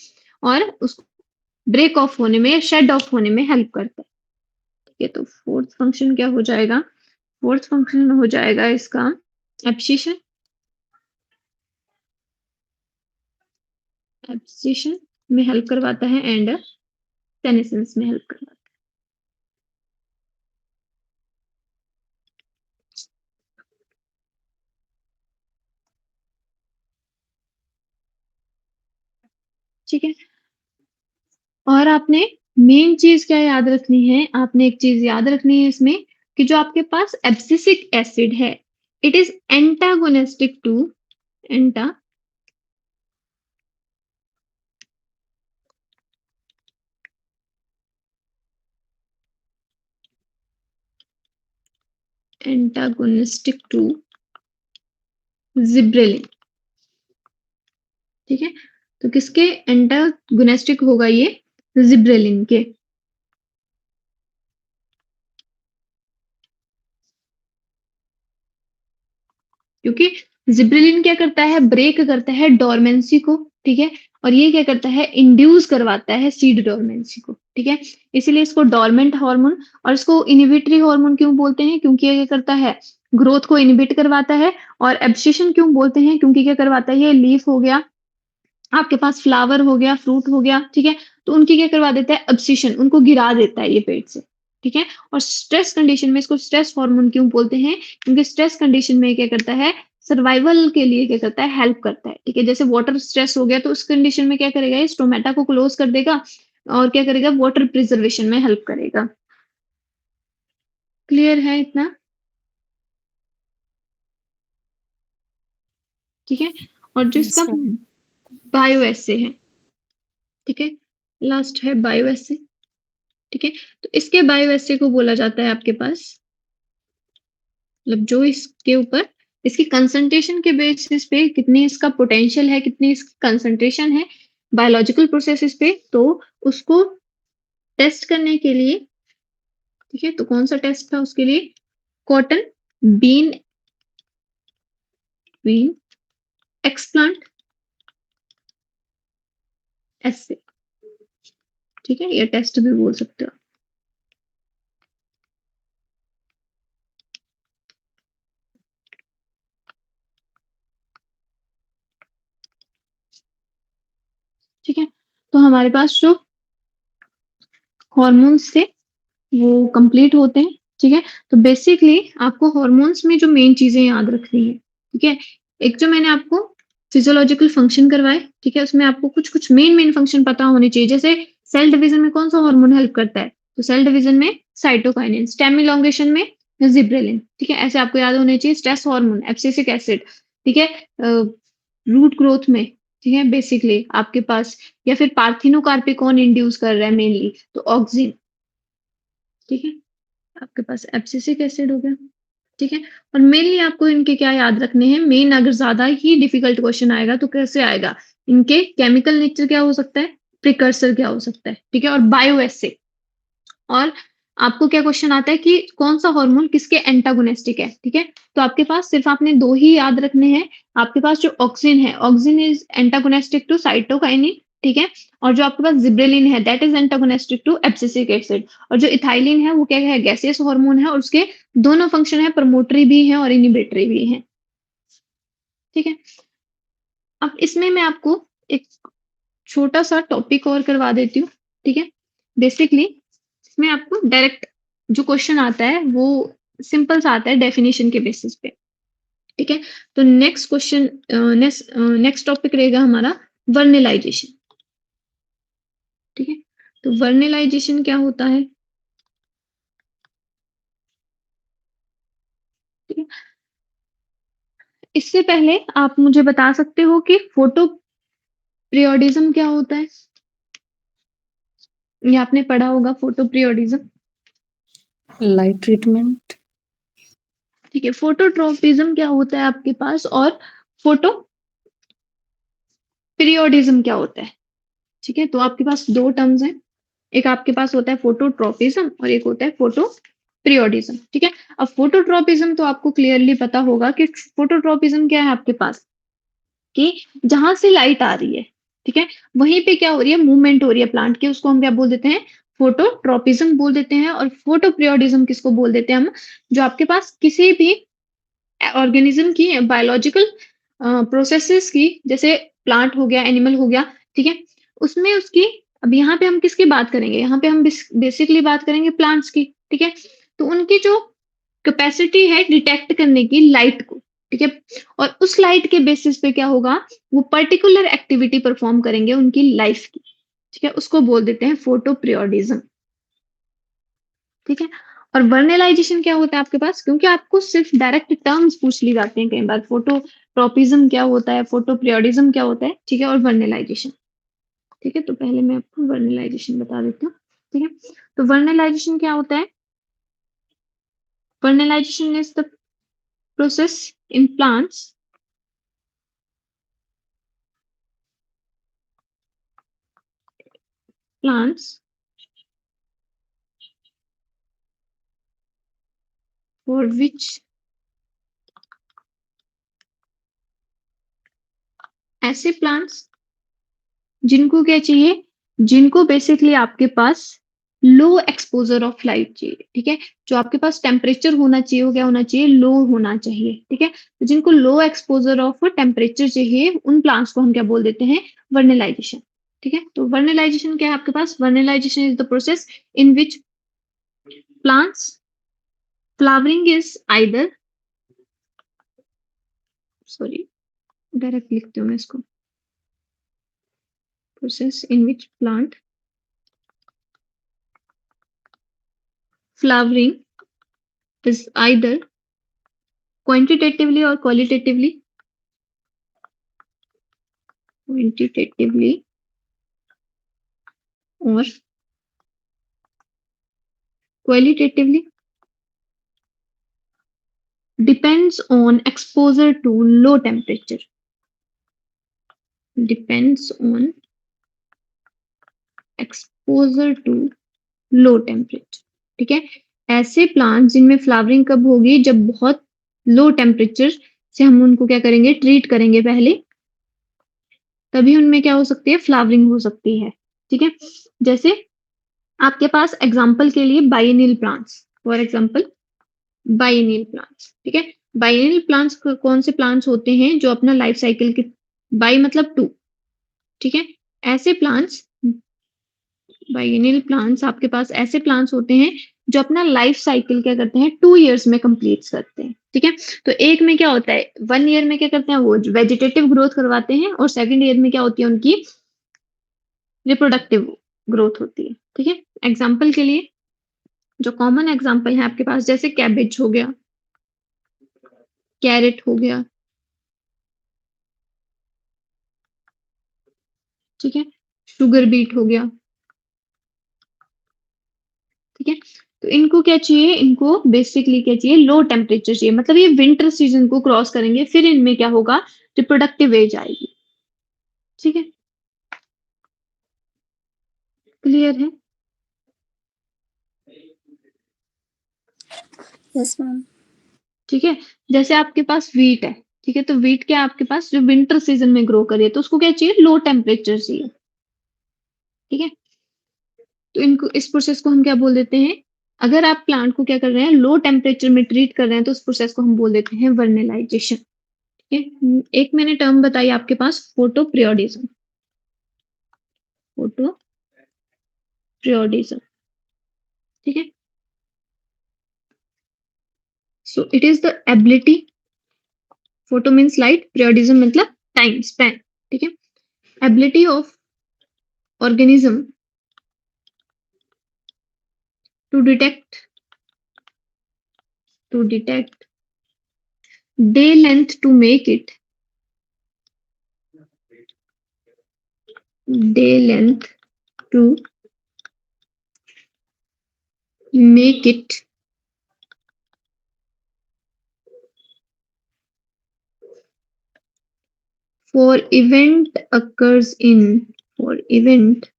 और उसको ब्रेक ऑफ होने में या शेड ऑफ होने में हेल्प करता है। ठीक है, तो फोर्थ फंक्शन क्या हो जाएगा, फोर्थ फंक्शन हो जाएगा इसका एब्सिशन, एब्सिशन में हेल्प करवाता है एंड सेनेसेंस में हेल्प करवाता है। ठीक है, और आपने मेन चीज क्या याद रखनी है, आपने एक चीज याद रखनी है इसमें, कि जो आपके पास एब्सिसिक एसिड है it is antagonistic to, anta antagonistic to gibberellin. ठीक है, तो किसके एंटागोनिस्टिक होगा ये, जिब्रेलिन के। क्योंकि जिब्रेलिन क्या करता है, ब्रेक करता है डोरमेंसी को। ठीक है, और ये क्या करता है, इंड्यूस करवाता है सीड डोरमेंसी को। ठीक है, इसीलिए इसको डोरमेंट हार्मोन, और इसको इनिबिटरी हार्मोन क्यों बोलते हैं, क्योंकि ये क्या करता है, ग्रोथ को इनिबिट करवाता है। और एब्सिशन क्यों बोलते हैं, क्योंकि क्या करवाता है, ये लीफ हो गया, आपके पास फ्लावर हो गया, फ्रूट हो गया, ठीक है, तो उनकी क्या करवा देता है, एब्सिशन, उनको गिरा देता है ये पेट से। ठीक है, और स्ट्रेस कंडीशन में इसको स्ट्रेस हार्मोन क्यों बोलते हैं, क्योंकि स्ट्रेस कंडीशन में क्या करता है, सर्वाइवल के लिए क्या करता है, हेल्प करता है। ठीक है, जैसे वाटर स्ट्रेस हो गया तो उस कंडीशन में क्या करेगा, ये स्टोमेटा को क्लोज कर देगा और क्या करेगा, वाटर प्रिजर्वेशन में हेल्प करेगा। क्लियर है इतना। ठीक है, और जो यस इसका मैम। बायो एसे है, ठीक है, लास्ट है बायो एसे। ठीक है, तो इसके बायो एसे को बोला जाता है आपके पास, मतलब जो इसके ऊपर इसकी कंसंट्रेशन के बेसिस पे कितनी इसका पोटेंशियल है, कितनी इसकी कंसंट्रेशन है बायोलॉजिकल प्रोसेसेस पे, तो उसको टेस्ट करने के लिए, ठीक है, तो कौन सा टेस्ट था उसके लिए, कॉटन बीन बीन एक्सप्लांट एसे। ठीक है, ये टेस्ट भी बोल सकते हो। ठीक है, तो हमारे पास जो हॉर्मोन्स थे वो कंप्लीट होते हैं। ठीक है, तो बेसिकली आपको हॉर्मोन्स में जो मेन चीजें याद रखनी है, ठीक है, एक जो मैंने आपको फिजियोलॉजिकल फंक्शन करवाए, ठीक है, उसमें आपको कुछ कुछ मेन मेन फंक्शन पता होने चाहिए। जैसे सेल डिवीजन में कौन सा हार्मोन हेल्प करता है, तो सेल डिवीजन में साइटोकाइनिन, स्टेम इलोंगेशन में जिब्रेलिन, ठीक है? ऐसे आपको याद होने चाहिए स्ट्रेस हार्मोन, एब्सिसिक एसिड, ठीक है? रूट ग्रोथ में, ठीक है? बेसिकली आपके पास या फिर पार्थिनोकार्पिकॉन इंड्यूस कर रहा है मेनली, तो ऑक्सिन, ठीक है? आपके पास एब्सिसिक एसिड हो गया, ठीक है? और मेनली आपको इनके क्या याद रखने हैं, मेन अगर ज़्यादा ही डिफिकल्ट क्वेश्चन आएगा तो कैसे आएगा? इनके केमिकल नेचर क्या हो सकता है? प्रिकर्सर क्या हो सकता है, ठीक है? और बायो एसे और आपको क्या क्वेश्चन आता है कि कौन-सा हार्मोन किसके एंटागोनिस्टिक है, ठीक है? तो आपके पास सिर्फ आपने 2 ही याद रखने हैं। आपके पास जो ऑक्सिन है, auxin is antagonistic to cytokinin, ठीक है? और जो आपके पास जिब्रेलिन है, that is antagonistic to abscisic acid और जो इथाइलिन है, वो क्या है? गैसियस हार्मोन है और उसके दोनों फंक्शन है, प्रमोटरी भी है और इन्हिबिटरी भी है, ठीक है? अब इसमें मैं आपको एक छोटा-सा टॉपिक और करवा देती हूँ, ठीक है? बेसिकली इसमें आपको डायरेक्ट जो क्वेश्चन आता है वो सिंपल सा आता है डेफिनिशन के बेसिस पे, ठीक है? तो नेक्स्ट क्वेश्चन नेक्स्ट टॉपिक रहेगा हमारा वर्नलाइजेशन, ठीक है? तो वर्नलाइजेशन क्या होता है? ठीक है? इससे पहले आप मुझे बता सकते हो कि फोटो पीरियोडिज़्म क्या होता है? ये आपने पढ़ा होगा फोटो पीरियोडिज़्म, लाइट ट्रीटमेंट। ठीक है? फोटोट्रॉपिज़्म क्या होता है आपके पास और फोटो पीरियोडिज़्म क्या होता है? ठीक है? तो आपके पास 2 टर्म्स हैं। एक आपके पास होता है फोटोट्रॉपिज़्म और एक होता है फोटो पीरियोडिज़्म, ठीक है? अब फोटोट्रॉपिज़्म तो आपको क्लियरली पता होगा कि फोटोट्रॉपिज़्म क्या है आपके पास कि जहाँ से लाइट आ रही है, ठीक है? वहीं पे क्या हो रही है मूवमेंट हो रही है प्लांट की, उसको हम क्या बोल देते हैं? फोटोट्रॉपिज़्म बोल देते हैं और फोटो पीरियोडिज़्म किसको बोल देते हैं हम? जो आपके पास किसी भी ऑर्गेनिज्म की बायोलॉजिकल प्रोसेसेस की जैसे प्लांट हो गया, एनिमल हो गया, ठीक है? उसमें उसकी अब यहाँ पे हम किसकी बात करेंगे? यहाँ पे हम बेसिकली बात करेंगे प्लांट्स की, ठीक है? तो उनकी जो कैपेसिटी है डिटेक्ट करने की लाइट को, ठीक है? और उस लाइट के बेसिस पे क्या होगा? वो पर्टिकुलर एक्टिविटी परफॉर्म करेंगे उनकी लाइफ की, ठीक है? उसको बोल देते हैं फोटो पीरियोडिज़्म। ठीक है? और वर्नलाइजेशन क्या होता है आपके पास? क्योंकि आपको सिर्फ डायरेक्ट टर्म्स पूछ ली जाते हैं कई बार, फोटोट्रॉपिज़्म क्या होता है, फोटो पीरियोडिज़्म क्या होता है, ठीक है? और वर्नलाइजेशन, ठीक है? तो पहले मैं आपको वर्नलाइजेशन बता देती हूँ, ठीक है? तो वर्नलाइजेशन क्या होता है? Vernalization is the process in plants for which ऐसे प्लांट्स जिनको क्या चाहिए? जिनको बेसिकली आपके पास लो एक्सपोज़र ऑफ लाइट चाहिए, ठीक है? जो आपके पास टेम्परेचर होना चाहिए, वो क्या होना चाहिए? लो होना चाहिए, ठीक है? तो जिनको लो एक्सपोज़र ऑफ टेम्परेचर चाहिए, उन प्लांट्स को हम क्या बोल देते हैं? वर्नलाइजेशन, ठीक है? तो वर्नलाइजेशन क्या है आपके पास? Vernalization is the process in which plants flowering is either sorry direct लिखती हूँ मैं इसको, process in which plant flowering is either quantitatively or quantitatively or qualitatively depends on exposure to low temperature, depends on exposure to low temperature, ठीक है? ऐसे plant जिनमें flowering कब होगी? जब बहुत लो टेम्परेचर से हम उनको क्या करेंगे? ट्रीट करेंगे पहले, तभी उनमें क्या हो सकती है? फ्लावरिंग हो सकती है, ठीक है? जैसे आपके पास एग्जांपल के लिए बाइएनियल प्लांट्स, फॉर एग्जांपल बाइएनियल प्लांट्स, ठीक है? बाइएनियल प्लांट्स कौन से प्लांट्स होते हैं जो अपना लाइफ साइकिल के बाई मतलब 2, ठीक है? ऐसे प्लांट्स बाइएनियल प्लांट्स आपके पास ऐसे प्लांट्स होते हैं जो अपना लाइफ साइकिल क्या करते हैं 2 इयर्स में कंप्लीट करते हैं, ठीक है? तो एक में क्या होता है 1 ईयर में क्या करते हैं वो वेजिटेटिव ग्रोथ करवाते हैं और सेकंड ईयर में क्या होती है उनकी रिप्रोडक्टिव ग्रोथ होती है, ठीक है? एग्जांपल के लिए जो कॉमन एग्जांपल है आपके पास, जैसे कैबेज हो गया, कैरेट हो गया, ठीक है? शुगर बीट हो गया, ठीक है? तो इनको क्या चाहिए? इनको बेसिकली क्या चाहिए? लो टेम्परेचर चाहिए। मतलब ये विंटर सीजन को क्रॉस करेंगे, फिर इनमें क्या होगा? रिप्रोडक्टिव एज आएगी, ठीक है? क्लियर है? Yes, ma'am. ठीक है? जैसे आपके पास व्हीट है, ठीक है? तो व्हीट क्या है आपके पास? जो विंटर सीजन में ग्रो करिए, तो उसको क्या चाहिए? लो टेम्परेचर चाहिए, ठीक है? तो इनको, इस प्रोसेस को हम क्या बोल देते हैं? अगर आप प्लांट को क्या कर रहे हैं? लो टेम्परेचर में ट्रीट कर रहे हैं, तो उस प्रोसेस को हम बोल देते हैं वर्नेलाइजेशन, ठीक है? एक मैंने टर्म बताई आपके पास, फोटो प्रियोडिज्म, फोटो प्रियोडिज्म, ठीक है? So it is the ability, photo means light, periodism मतलब टाइम स्पैन, ठीक है? Ability of organism to detect day length to make it day length to make it for event occurs in for event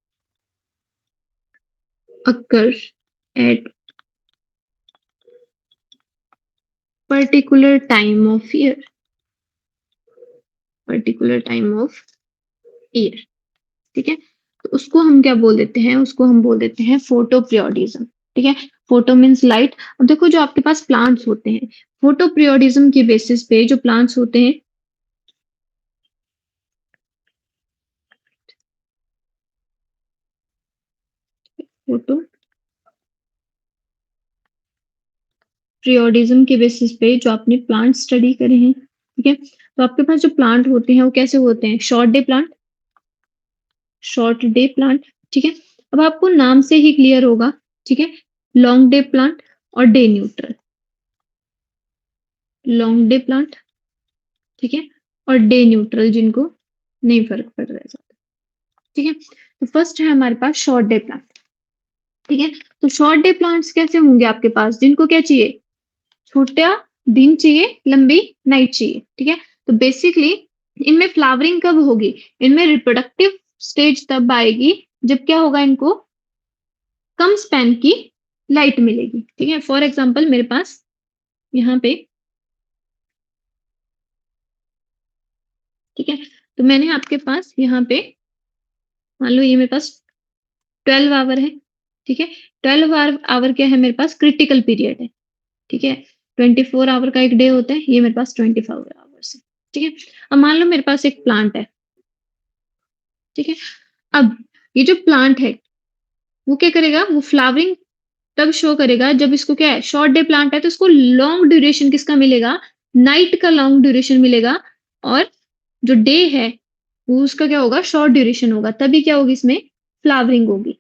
occur at particular time of year, particular time of year, ठीक है? तो उसको हम क्या बोल देते हैं? उसको हम बोल देते हैं फोटो प्रियोडिज्म, ठीक है? Photo means light. अब देखो, जो आपके पास प्लांट्स होते हैं, फोटो प्रियोडिज्म के बेसिस पे जो प्लांट्स होते हैं, फोटो प्रियोडिज्म के बेसिस पे जो आपने प्लांट स्टडी करे हैं, ठीक है? तो आपके पास जो प्लांट होते हैं वो कैसे होते हैं? Short day plant, short day plant, ठीक है? अब आपको नाम से ही क्लियर होगा, ठीक है? लॉन्ग डे प्लांट और day neutral, long day plant, ठीक है? और डे न्यूट्रल, जिनको नहीं फर्क पड़ रहा है ज्यादा, ठीक है? तो फर्स्ट है हमारे पास शॉर्ट डे प्लांट, ठीक है? तो शॉर्ट डे प्लांट्स कैसे होंगे आपके पास? जिनको क्या चाहिए? छोटा दिन चाहिए, लंबी नाइट चाहिए, ठीक है? तो बेसिकली इनमें फ्लावरिंग कब होगी? इनमें रिप्रोडक्टिव स्टेज तब आएगी जब क्या होगा? इनको कम स्पैन की लाइट मिलेगी, ठीक है? फॉर एग्जाम्पल मेरे पास यहाँ पे, ठीक है? तो मैंने आपके पास यहाँ पे, मान लो ये मेरे पास 12 आवर है, ठीक है? 12 आवर क्या है मेरे पास? क्रिटिकल पीरियड है, ठीक है? 24 आवर का एक डे होता है, ये मेरे पास 24 आवर्स है, ठीक है? अब मान लो मेरे पास एक प्लांट है, ठीक है? अब ये जो प्लांट है, वो क्या करेगा? वो फ्लावरिंग तब शो करेगा जब इसको क्या है? शॉर्ट डे प्लांट है, तो इसको लॉन्ग ड्यूरेशन किसका मिलेगा? नाइट का लॉन्ग ड्यूरेशन मिलेगा, और जो डे है वो उसका क्या होगा? शॉर्ट ड्यूरेशन होगा, तभी क्या होगी? इसमें फ्लावरिंग होगी।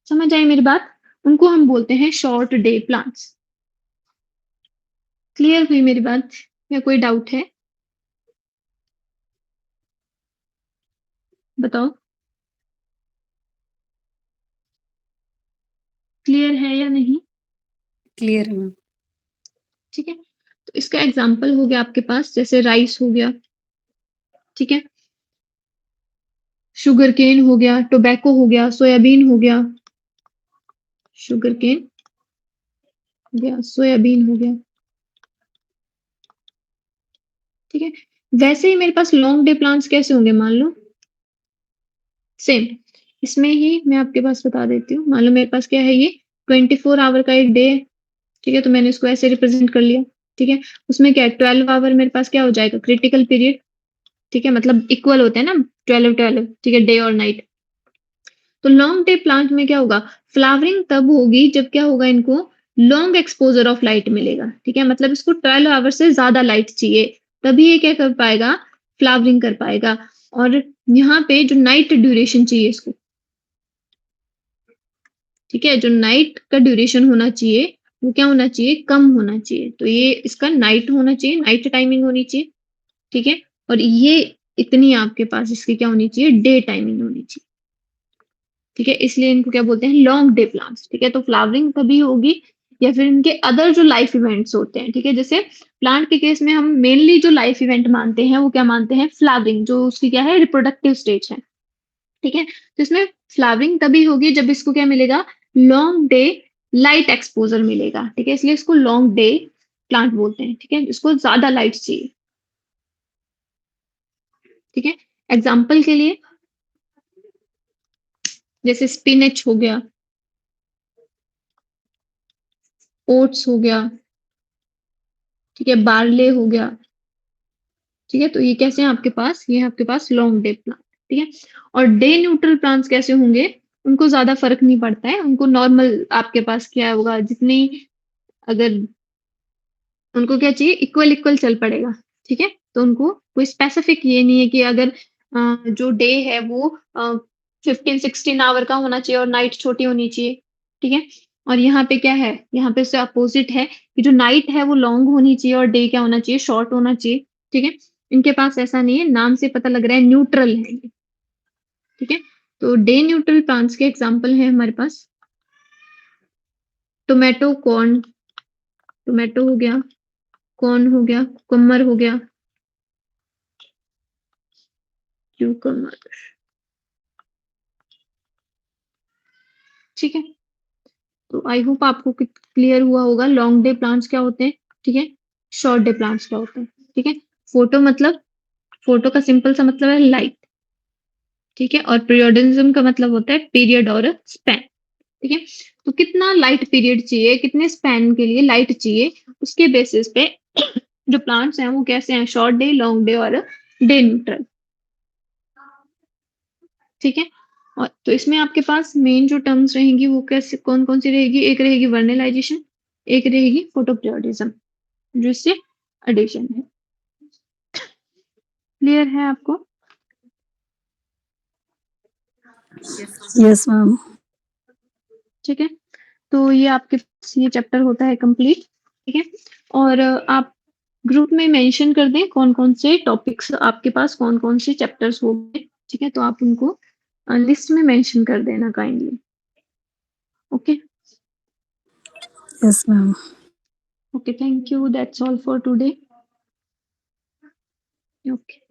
समझ आई मेरी बात? उनको हम बोलते हैं शॉर्ट डे प्लांट्स। क्लियर हुई मेरी बात, या कोई डाउट है? बताओ, क्लियर है या नहीं? Clear, ma'am. ठीक है? तो इसका एग्जाम्पल हो गया आपके पास, जैसे राइस हो गया, ठीक है? शुगर केन हो गया, टोबैको हो गया, सोयाबीन हो गया, शुगर केन हो गया, सोयाबीन हो गया, ठीक है? वैसे ही मेरे पास लॉन्ग डे प्लांट्स कैसे होंगे? मान लो सेम, इसमें ही मैं आपके पास बता देती हूँ। मान लो मेरे पास क्या है? ये 24 आवर का एक डे है, ठीक है? तो मैंने इसको ऐसे रिप्रेजेंट कर लिया, ठीक है? उसमें क्या है? 12 आवर मेरे पास क्या हो जाएगा? क्रिटिकल पीरियड, ठीक है? मतलब इक्वल होते हैं ना, 12 12, ठीक है? डे और नाइट। तो लॉन्ग डे प्लांट में क्या होगा? फ्लावरिंग तब होगी जब क्या होगा? इनको लॉन्ग एक्सपोजर ऑफ लाइट मिलेगा, ठीक है? मतलब इसको 12 आवर से ज्यादा लाइट चाहिए, तभी ये क्या कर पाएगा? फ्लावरिंग कर पाएगा। और यहाँ पे जो नाइट ड्यूरेशन चाहिए इसको, ठीक है, जो नाइट का ड्यूरेशन होना चाहिए वो क्या होना चाहिए, कम होना चाहिए। तो ये इसका नाइट होना चाहिए, नाइट टाइमिंग होनी चाहिए। ठीक है, और ये इतनी आपके पास इसकी क्या होनी चाहिए, डे टाइमिंग होनी चाहिए। ठीक है, इसलिए इनको क्या बोलते हैं, लॉन्ग डे प्लांट्स। ठीक है, तो फ्लावरिंग तभी होगी या फिर इनके अदर जो लाइफ इवेंट्स होते हैं। ठीक है, जैसे प्लांट के केस में हम मेनली जो लाइफ इवेंट मानते हैं वो क्या मानते हैं, फ्लावरिंग, जो उसकी क्या है, रिप्रोडक्टिव स्टेज है। ठीक है, तो इसमें फ्लावरिंग तभी होगी जब इसको क्या मिलेगा, लॉन्ग डे लाइट एक्सपोजर मिलेगा। ठीक है, इसलिए इसको लॉन्ग डे प्लांट बोलते हैं। ठीक है, इसको ज्यादा लाइट चाहिए। ठीक है, एग्जाम्पल के लिए जैसे स्पिनच हो गया, ओट्स हो गया, ठीक है, बार्ले हो गया। ठीक है, तो ये कैसे हैं आपके पास, ये है आपके पास लॉन्ग डे प्लांट। ठीक है, और डे न्यूट्रल प्लांट्स कैसे होंगे, उनको ज्यादा फर्क नहीं पड़ता है, उनको नॉर्मल आपके पास क्या होगा, जितनी अगर उनको क्या चाहिए, इक्वल इक्वल चल पड़ेगा। ठीक है, तो उनको कोई स्पेसिफिक ये नहीं है कि अगर जो डे है वो 15-16 आवर का होना चाहिए और नाइट छोटी होनी चाहिए। ठीक है, और यहाँ पे क्या है, यहाँ पे उससे अपोजिट है कि जो नाइट है वो लॉन्ग होनी चाहिए और डे क्या होना चाहिए, शॉर्ट होना चाहिए। ठीक है, इनके पास ऐसा नहीं है, नाम से पता लग रहा है न्यूट्रल है ये। ठीक है, तो डे न्यूट्रल प्लांट्स के एग्जाम्पल है हमारे पास टोमेटो, कॉर्न, टोमेटो हो गया, कॉर्न हो गया, कुकुम्बर हो गया, क्यूकम्बर। ठीक है, तो आई होप आपको क्लियर हुआ होगा लॉन्ग डे प्लांट्स क्या होते हैं। ठीक है, शॉर्ट डे प्लांट्स क्या होते हैं। ठीक है, फोटो मतलब, फोटो का सिंपल सा मतलब है लाइट। ठीक है, और पीरियोडिज्म का मतलब होता है पीरियड और स्पैन। ठीक है, तो कितना लाइट पीरियड चाहिए, कितने स्पैन के लिए लाइट चाहिए, उसके बेसिस पे जो प्लांट्स हैं वो कैसे हैं, शॉर्ट डे, लॉन्ग डे और डे न्यूट्रल। ठीक है, और तो इसमें आपके पास मेन जो टर्म्स रहेंगी वो कैसे, कौन कौन सी रहेगी, एक रहेगी वर्नलाइजेशन, एक रहेगी फोटोपीरियोडिज्म, जो इससे एडिशन है। क्लियर है आपको। Yes ma'am. ठीक है, तो ये आपके पास ये चैप्टर होता है कंप्लीट। ठीक है, और आप ग्रुप में मेंशन कर दें कौन कौन से टॉपिक्स आपके पास, कौन कौन से चैप्टर्स हो गए। ठीक है, तो आप उनको लिस्ट में मेंशन कर देना kindly. Okay, yes ma'am. Okay, thank you, that's all for today. Okay.